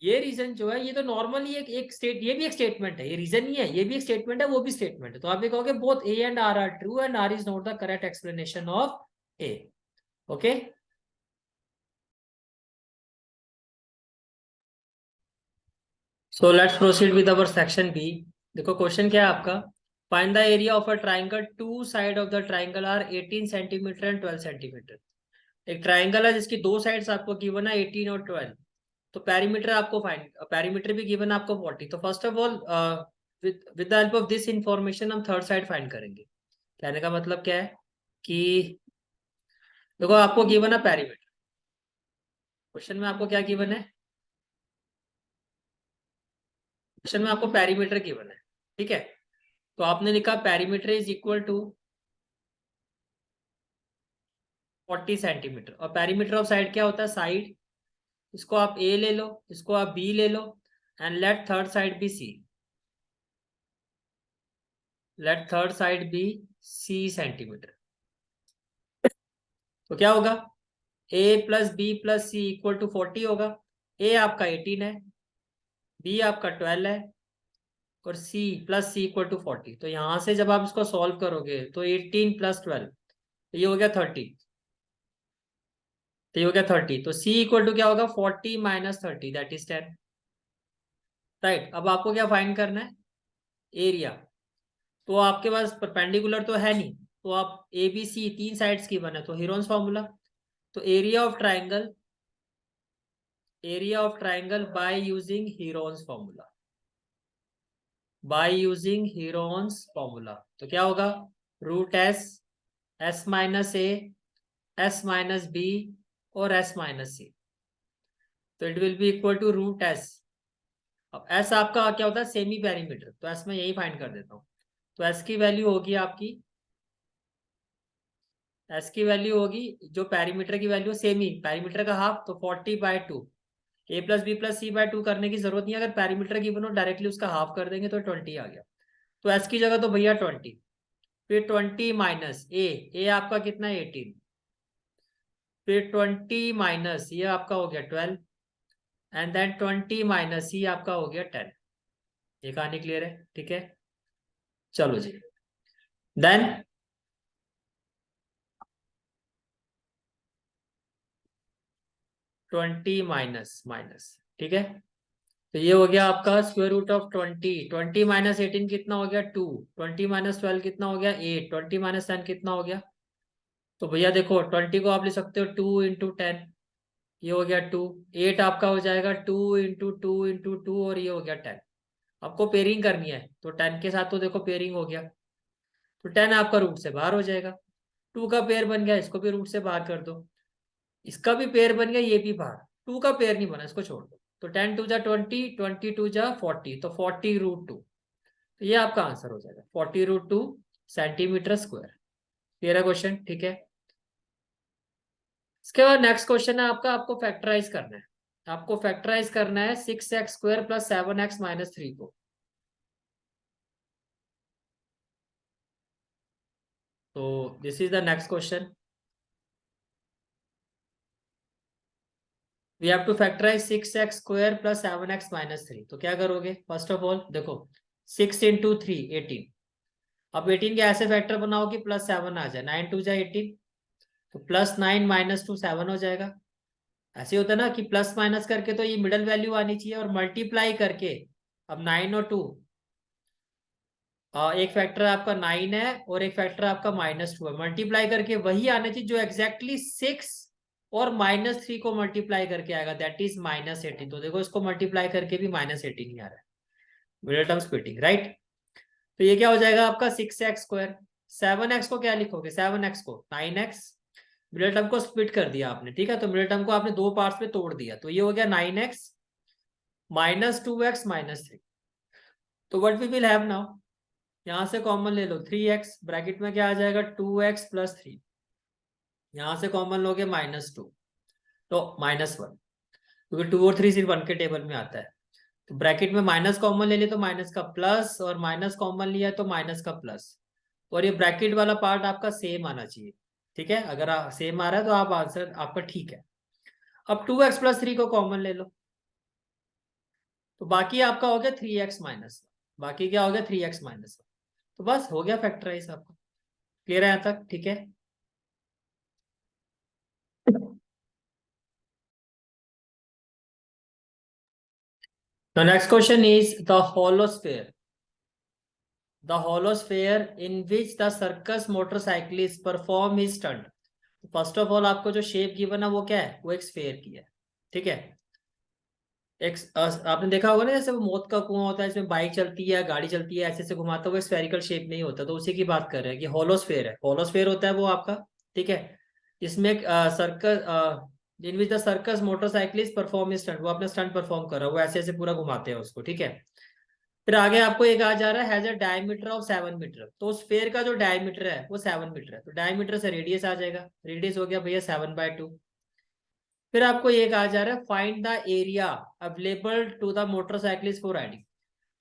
Speaker 1: ये रीजन जो है ये तो नॉर्मली एक स्टेट, ये भी एक स्टेटमेंट है, ये रीजन नहीं है, ये भी एक स्टेटमेंट है, वो भी स्टेटमेंट है। तो आप ये कहोगे both A and R true and R is not the correct explanation of A. Okay, so let's proceed with our section B. देखो क्वेश्चन क्या है आपका, find the area of a triangle, two side of the triangle are 18 centimetre and 12 centimetre. एक triangle है जिसकी दो sides आपको given है 18 और 12, तो पेरीमीटर आपको फाइंड, पेरीमीटर भी गिवन है आपको 40। तो first of all with the help of this information हम थर्ड साइड फाइंड करेंगे। कहने का मतलब क्या है कि देखो आपको गिवन है पेरीमीटर, क्वेश्चन में आपको क्या गिवन है? क्वेश्चन में आपको पेरीमीटर गिवन है। ठीक है, तो आपने लिखा perimeter is equal to 40 centimetre, और पेरीमीटर ऑफ साइड क्या होता है? साइड, इसको आप ए ले लो, इसको आप बी ले लो, and let third side be C, let third side be C centimetre. तो क्या होगा? a + b + c = 40 होगा। a आपका 18 है, बी आपका 12 है और c plus c equal to 40। तो यहां से जब आप इसको सॉल्व करोगे तो 18 प्लस 12, ये हो गया 30। तो ये हो गया 30। तो सी इक्वल टू क्या होगा 40 माइनस 30 दैट इज 10। राइट, अब आपको क्या फाइंड करना है, एरिया। तो आपके पास परपेंडिकुलर तो है नहीं, तो आप ए बी सी तीन साइड्स की बने तो हीरोन्स फॉर्मूला। तो area of triangle by using Heron's formula, by using Heron's formula. तो क्या होगा, root s, s minus a, s minus b और एस माइनस सी। तो it will be equal to root s. अब s आपका क्या होता है, सेमी पेरीमीटर, तो एस में यही फाइंड कर देता हूँ। तो एस की वैल्यू होगी आपकी, एस की वैल्यू होगी जो पेरीमीटर की वैल्यू, सेमी पेरीमीटर का हाफ, तो 40/2। A plus B plus C by two करने की जरूरत नहीं है, अगर पेरीमीटर गिवन हो डायरेक्टली उसका हाफ कर देंगे तो 20 आ गया। तो एस की जगह तो भैया 20, फिर 20 माइनस ए आपका कितना है 18, फिर 20 माइनस ये आपका हो गया 12, एंड देन 20 माइनस सी आपका हो गया 10। ये कहानी क्लियर है, ठीक है। चलो जी, देन 20 माइनस माइनस, ठीक है। तो ये हो गया आपका स्क्वायर रूट ऑफ 20, 20 माइनस 18 कितना हो गया 2, 20 माइनस 12 कितना हो गया 8, 20 माइनस 10 कितना हो गया। तो भैया देखो 20 को आप लिख सकते हो 2 × 10, ये हो गया 2, 8 आपका हो जाएगा 2 × 2 × 2 और ये हो गया 10। आपको पेयरिंग करनी है तो 10 के साथ तो देखो पेयरिंग हो गया, तो 10 आपका रूट से बाहर हो जाएगा। 2 का पेयर बन गया, इसको भी रूट से बाहर कर दो, इसका भी पेयर बन गया, ये भी बाहर। 2 का पेयर नहीं बना, इसको छोड़ दो। तो 10 × 2 = 20, 20 × 2 = 40, तो 40√2। तो ये आपका आंसर हो जाएगा 40√2 सेंटीमीटर स्क्वायर। क्लियर है क्वेश्चन, ठीक है। इसके बाद नेक्स्ट क्वेश्चन है आपका, आपको फैक्टराइज करना है। आपको फैक्टराइज करना है 6x² + 7x - 3 को। तो this is the next question, we have to factorise 6x² + 7x - 3। तो क्या करोगे, फर्स्ट ऑफ ऑल देखो 6 × 3 18। अब 18 के ऐसे फैक्टर बनाओ कि +7 आ जाए, 9 × 2 = 18, तो +9 - 2 7 हो जाएगा। ऐसे होता है ना कि प्लस माइनस करके तो ये मिडल वैल्यू आनी चाहिए, और मल्टीप्लाई करके, अब 9 और 2, एक फैक्टर आपका 9 है और एक फैक्टर आपका -2 है, मल्टीप्लाई करके वही आना चाहिए जो एग्जैक्टली 6 और -3 को मल्टीप्लाई करके आएगा, दैट इज -18। तो देखो इसको मल्टीप्लाई करके भी -18 ही आ रहा है, मिडल टर्म स्प्लिटिंग, राइट। तो ये क्या हो जाएगा आपका 6x²। 7x को क्या लिखोगे, 7x को 9x, मिडिल टर्म को स्प्लिट कर दिया आपने, ठीक है। तो मिडिल टर्म को आपने दो पार्ट्स में तोड़ दिया, तो ये हो गया 9x -2x -3। तो what we will have now, यहां से कॉमन ले लो 3x, ब्रैकेट में क्या आ जाएगा 2x + 3, यहां से कॉमन लोगे -2, तो -1, क्योंकि 2 और 3 सिर्फ 1 के टेबल में आता है। तो ब्रैकेट में माइनस कॉमन ले लिया तो माइनस का प्लस, और माइनस कॉमन लिया तो माइनस का प्लस, और ये ब्रैकेट वाला पार्ट आपका सेम आना चाहिए, ठीक है। अगर सेम आ रहा है तो आप आंसर आपका ठीक है। अब 2x + 3 को कॉमन ले लो, तो बाकी आपका हो गया 3x - 1, बाकी क्या हो गया 3x - 1। तो बस हो गया फैक्टराइज आपका। क्लियर है यहाँ तक, ठीक है। The next question is the holosphere. The holosphere in which the circus motorcyclist perform his stunt. First of all आपको जो शेप गिवन है वो क्या है, वो एक स्फेयर की है, ठीक है। एक आपने देखा होगा ना, जैसे वो मौत का कुआं होता है, इसमें बाइक चलती है, गाड़ी चलती है, ऐसे ऐसे घुमाता हुआ स्फेरिकल शेप नहीं होता, तो उसी की बात कर रहे हैं कि होलोस्फेयर है। होलोस्फेयर होता है वो आपका, ठीक है। इसमें circus, in which the circus motorcyclist perform stunt, वो अपना स्टंट परफॉर्म कर रहा है, वो ऐसे ऐसे पूरा घुमाते हैं उसको, ठीक है। फिर आगे आपको एक आ जा रहा है has a diameter of 7 metre. तो स्फेयर का जो डायमीटर है वो 7 मीटर है, तो डायमीटर से रेडियस आ जाएगा, रेडियस हो गया भैया 7/2। फिर आपको एक आ जा रहा है find the area available to the motorcyclist for riding.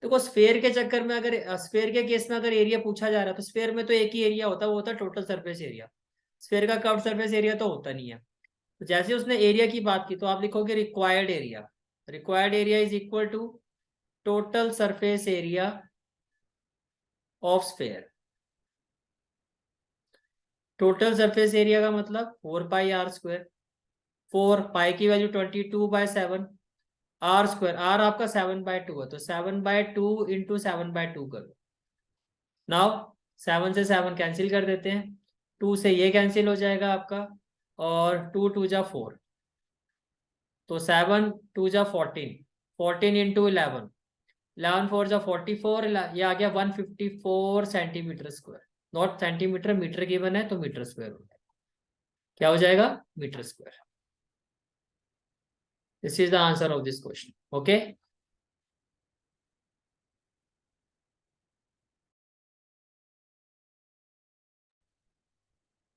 Speaker 1: देखो स्फेयर के चक्कर में, अगर स्फेयर के केस में अगर एरिया पूछा जा रहा है, तो स्फेयर में तो एक ही एरिया होता है, वो होता है टोटल सरफेस एरिया। स्फेयर का कर्व सरफेस एरिया तो होता नहीं है। तो जैसे उसने एरिया की बात की तो आप लिखोगे required area, required area is equal to total surface area of sphere. Total surface area का मतलब 4πr²। 4 पाई की वैल्यू 22/7, r², r आपका 7/2 है, तो 7/2 इंटू 7/2 करो। नाउ 7 से 7 कैंसिल कर देते हैं, 2 से ये कैंसिल हो जाएगा आपका, और 2 2 जा 4, तो 7 2 जा 14, 14 इंटू 11, 11 4 जा 44, ये आ गया 154 centimetre square. Not centimetre, metre given है तो मीटर स्क्वायर हो जाएगा। क्या हो जाएगा? Metre square. This is the answer of this question. Okay,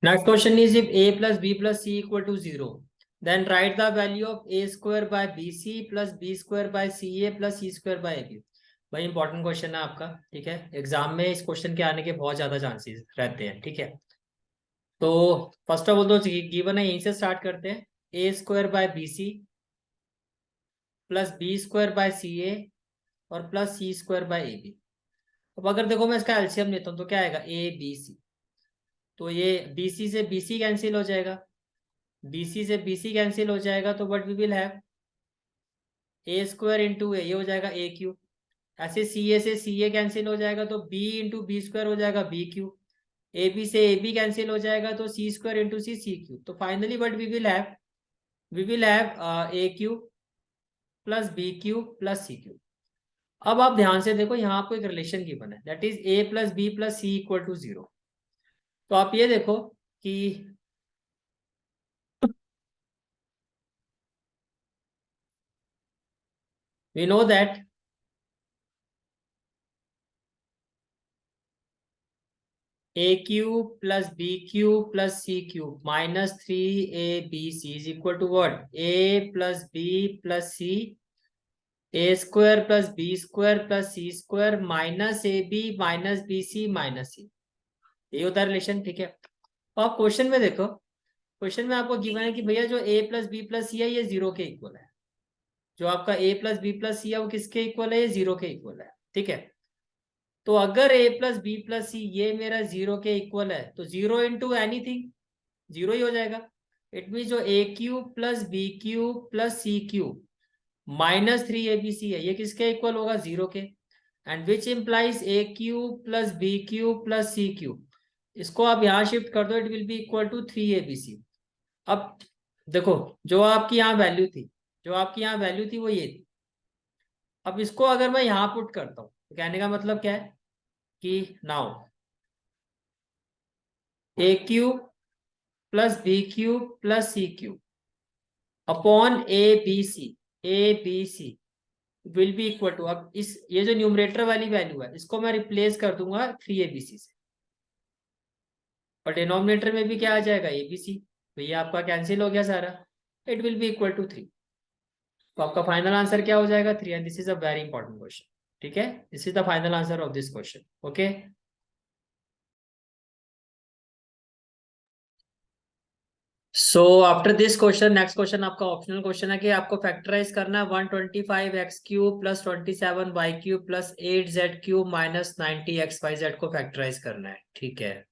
Speaker 1: next question is, if a plus b plus c equal to 0, then write the value of a square by bc plus b square by ca plus c square by ab। भाई important question है आपका, ठीक है, exam में इस question के आने के बहुत ज्यादा चांसेस रहते हैं, ठीक है। तो फर्स्ट ऑफ ऑल तो गिवन है, यहीं से स्टार्ट करते हैं। A square by B C plus B square by C A और plus C square by A B. अब अगर देखो मैं इसका एलसीएम लेता हूँ तो क्या आएगा? ए बी सी, तो ये बी सी से बी सी कैंसिल हो जाएगा, बीसी से बीसी कैंसिल हो जाएगा, तो what we will have? A square into A, ये हो जाएगा ए क्यू। ऐसे सी ए से सी ए कैंसिल हो जाएगा, तो बी इंटू बी स्क्वायर हो जाएगा बी क्यू। ए बी से ए बी कैंसिल हो जाएगा, तो c square into c c q. तो finally what we will have? We will have a q plus b q plus c q. अब आप ध्यान से देखो, यहाँ आपको एक रिलेशन गिवन है, that is a plus B plus c equal to 0। तो आप ये देखो कि we know that a cube plus B cube plus C cube minus 3abc is equal to what? A plus B plus C, A square plus B square plus C square minus A B minus B C minus C. ये होता है relation, ठीक है। तो आप question में देखो, question में आपको गिवन है कि भैया जो ए प्लस बी प्लस सी है ये 0 के इक्वल है। जो आपका ए प्लस बी प्लस सी है वो किसके इक्वल है? ये 0 के इक्वल है, ठीक है। तो अगर ए प्लस बी प्लस सी ये मेरा 0 के इक्वल है, तो 0 इंटू एनीथिंग 0 ही हो जाएगा। इट मीन जो A cube plus B cube plus C cube minus 3abc है, ये किसके इक्वल होगा? 0 के। And which implies A cube plus B cube plus C cube, इसको आप यहां शिफ्ट कर दो, it will be equal to 3abc। अब देखो, जो आपकी यहाँ वैल्यू थी, जो आपकी यहाँ वैल्यू थी वो ये थी। अब इसको अगर मैं यहाँ पुट करता हूँ, तो कहने का मतलब क्या है कि now a cube plus B cube plus C cube upon a B C, A B c will be equal to, अब इस ये जो न्यूमरेटर वाली वैल्यू है इसको मैं रिप्लेस कर दूंगा 3abc से, और डिनोमिनेटर में भी क्या आ जाएगा? abc। तो ये आपका कैंसिल हो गया सारा, it will be equal to 3। तो आपका फाइनल आंसर क्या हो जाएगा? 3। And this is a very important question, ठीक है। This is the final answer of this question. Okay, so after this question, next question आपका ऑप्शनल क्वेश्चन है कि आपको फैक्टराइज करना है 125x³ plus 27y³ plus 8z³ minus 90xyz को factorise करना है, ठीक है।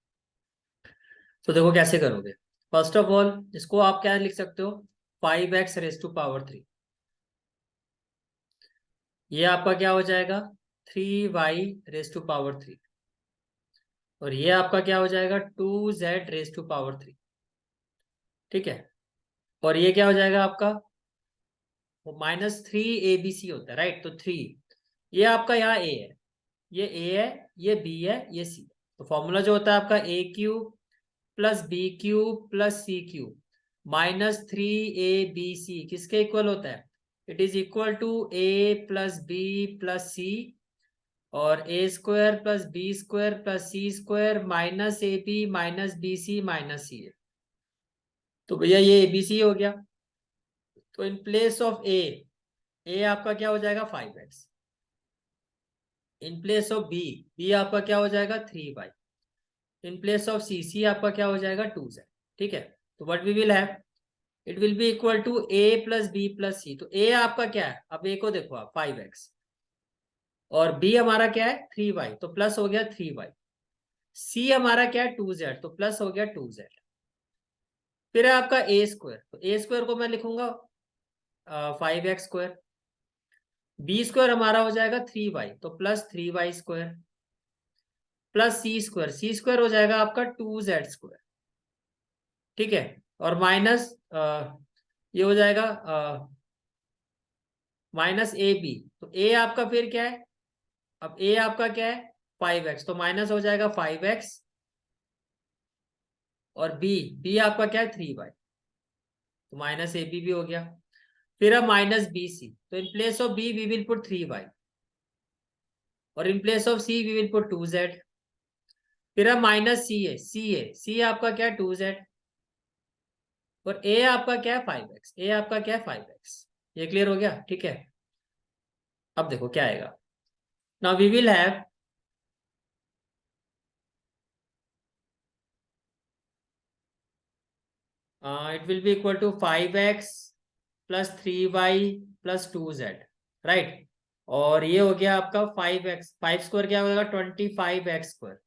Speaker 1: तो देखो कैसे करोगे। फर्स्ट ऑफ ऑल इसको आप क्या लिख सकते हो? 5x⁻³ ये आपका क्या हो जाएगा? 3y⁻³। और ये आपका क्या हो जाएगा? 2z⁻³, ठीक है। और ये क्या हो जाएगा आपका? वो -3abc होता है, राइट। तो 3, ये आपका यहाँ a है, ये a है, ये b है, ये c। तो फॉर्मूला जो होता है आपका a³ plus b³ plus c³ -3abc किसके इक्वल होता है? It is equal to a plus B plus C और a² plus b² plus c² minus A B minus B C minus C है। तो भैया ये abc हो गया। तो इन प्लेस ऑफ ए आपका क्या हो जाएगा? 5x। In place of B आपका क्या हो जाएगा? 3y। इन प्लेस ऑफ सी आपका क्या हो जाएगा? 2z, ठीक है। तो what we will have? It will be equal to a plus B plus C. तो a आपका क्या है? अब a को देखो आप 5x, और b हमारा क्या है 3y, तो प्लस हो गया 3y। c हमारा क्या है 2z, तो प्लस हो गया 2z। फिर है आपका a स्क्वायर, तो a स्क्वायर को मैं लिखूंगा 5x स्क्वायर। b स्क्वायर हमारा हो जाएगा 3y, तो plus 3y square, plus c square हो जाएगा आपका 2z स्क्वायर। ठीक है, और माइनस ये हो जाएगा माइनस ए बी, तो a आपका फिर क्या है, अब a आपका क्या है 5x, तो माइनस हो जाएगा 5x, और b आपका क्या है 3y, तो माइनस ए बी भी हो गया। फिर अब माइनस बी सी, तो in place of b we will put 3y, और in place of c we will put 2z। फिर अब माइनस सी आपका क्या है 2z, और a आपका क्या है 5x, a आपका क्या है 5x। ये क्लियर हो गया? ठीक है, अब देखो क्या आएगा। Now we will have it will be equal to 5x plus 3y plus 2z, right. और ये हो गया आपका 5x, 5 स्क्वायर क्या हो जाएगा 25x स्क्वायर,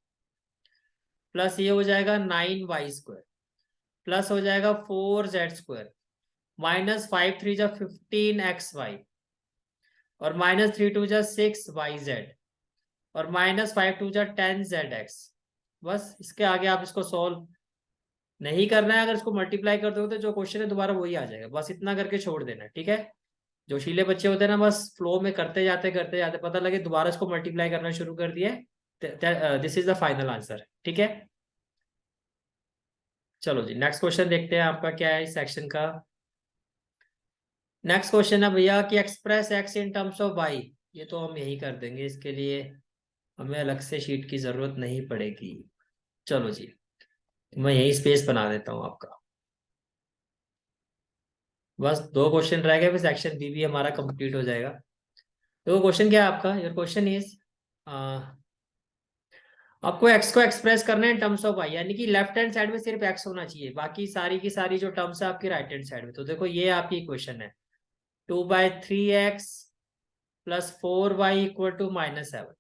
Speaker 1: प्लस ये हो जाएगा 9y स्क्वायर, प्लस हो जाएगा 4z स्क्वायर, माइनस 5 3 जा 15xy, और माइनस 3 2 जा 6yz, और माइनस 5 2 जा 10zx। बस इसके आगे आप इसको सॉल्व नहीं करना है। अगर इसको मल्टीप्लाई कर दोगे तो जो क्वेश्चन है दोबारा वही आ जाएगा, बस इतना करके छोड़ देना है। ठीक है, जो शीले बच्चे होते हैं ना, बस फ्लो में करते जाते पता लगे दोबारा इसको मल्टीप्लाई करना शुरू कर दिया, this is the final answer. ठीक है, चलो जी नेक्स्ट क्वेश्चन देखते हैं आपका क्या है इस सेक्शन का। नेक्स्ट क्वेश्चन है भैया कि express x in terms of y. ये तो हम यही कर देंगे, इसके लिए हमें अलग से शीट की जरूरत नहीं पड़ेगी। चलो जी, मैं यही स्पेस बना देता हूँ आपका। बस 2 क्वेश्चन रह गए, फिर सेक्शन बी भी हमारा कंप्लीट हो जाएगा। तो क्वेश्चन क्या है आपका, योर क्वेश्चन इज आपको एक्स को एक्सप्रेस करना है इन टर्म्स ऑफ वाई, यानी कि लेफ्ट हैंड साइड में सिर्फ एक्स होना चाहिए, बाकी सारी की सारी जो टर्म्स है आपकी राइट हैंड साइड में। तो देखो ये आपकी इक्वेशन है 2/3x plus 4y equal to -7।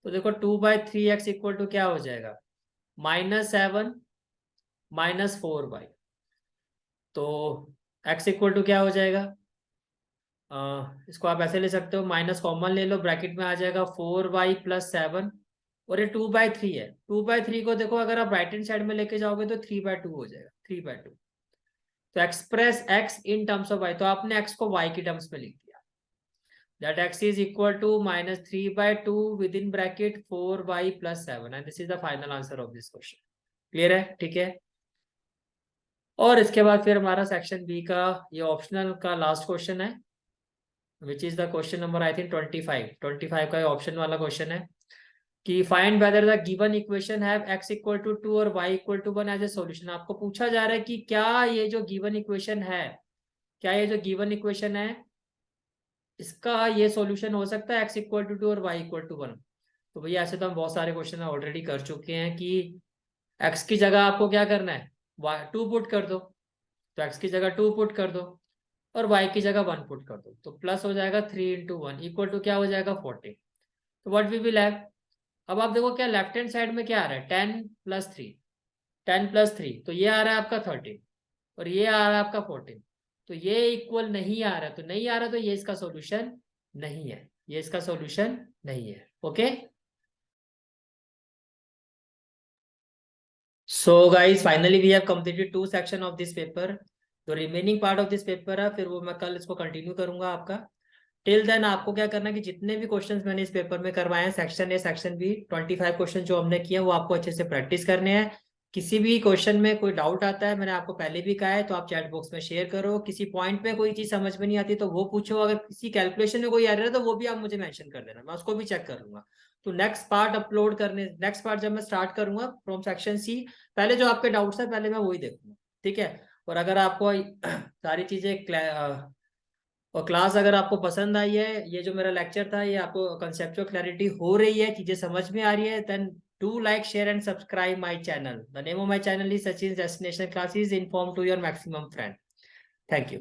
Speaker 1: तो देखो 2/3x इक्वल टू क्या हो जाएगा -7 -4y। तो x इक्वल टू क्या हो जाएगा, इसको आप ऐसे ले सकते हो, माइनस कॉमन ले लो, ब्रैकेट में आ जाएगा 4y प्लस 7, और ये 2/3 है। 2/3 को देखो अगर आप राइट हैंड साइड में लेके जाओगे तो 3/2 हो जाएगा, 3/2। तो express x in terms of y, तो आपने x को y की टर्म्स में लिख दिया, that x is equal to -3/2 within bracket 4y plus 7, and this is the final answer of this question. Clear है? ठीक है, और इसके बाद फिर हमारा सेक्शन बी का ये ऑप्शनल का लास्ट क्वेश्चन है, which is the question number I think 25 का ऑप्शन वाला क्वेश्चन है कि find whether the given equation have x equal to 2 और y equal to 1 as a solution. आपको पूछा जा रहा है कि क्या ये जो गिवन इक्वेशन है, क्या ये जो गिवन इक्वेशन है इसका ये सॉल्यूशन हो सकता है x इक्वल टू 2 और y इक्वल टू 1। तो भैया ऐसे तो हम बहुत सारे क्वेश्चन ऑलरेडी कर चुके हैं कि x की जगह आपको क्या करना है 2 पुट कर दो, तो x की जगह 2 पुट कर दो, और y की जगह 1 पुट कर दो, तो प्लस हो जाएगा 3 × 1 इक्वल टू क्या हो जाएगा 40। तो व्हाट वी विल हैव, अब आप देखो क्या लेफ्ट हैंड साइड में क्या आ रहा है 10 + 3, तो ये आ रहा है आपका 13, और ये आ रहा है आपका 14। तो ये इक्वल नहीं आ रहा, तो नहीं आ रहा, तो ये इसका सॉल्यूशन नहीं है, ये इसका सॉल्यूशन नहीं है। Okay, so guys finally we have completed 2 section of this paper. तो remaining part of this paper है, फिर वो मैं कल इसको कंटिन्यू करूंगा आपका। टिल देन आपको क्या करना है कि जितने भी क्वेश्चंस मैंने इस पेपर में करवाए हैं section A section B 25 question जो हमने किए वो आपको अच्छे से प्रैक्टिस करने हैं। किसी भी क्वेश्चन में कोई डाउट आता है, मैंने आपको पहले भी कहा है, तो आप चैट बॉक्स में शेयर करो। किसी पॉइंट में कोई चीज समझ में नहीं आती तो वो पूछो, अगर किसी कैलकुलेशन में कोई एरर है तो वो भी आप मुझे मेंशन कर देना, मैं उसको भी चेक कर लूंगा। तो नेक्स्ट पार्ट जब मैं स्टार्ट करूंगा फ्रॉम सेक्शन सी, पहले जो आपके डाउट्स है पहले मैं वही देखूंगा। ठीक है, और अगर आपको सारी चीजें और क्लास अगर आपको पसंद आई है, ये जो मेरा लेक्चर था ये आपको कंसेप्चुअल क्लैरिटी हो रही है, चीजें समझ में आ रही है, then do like share and subscribe my channel. The name of my channel is Sachin destination classes, inform to your maximum friend. Thank you.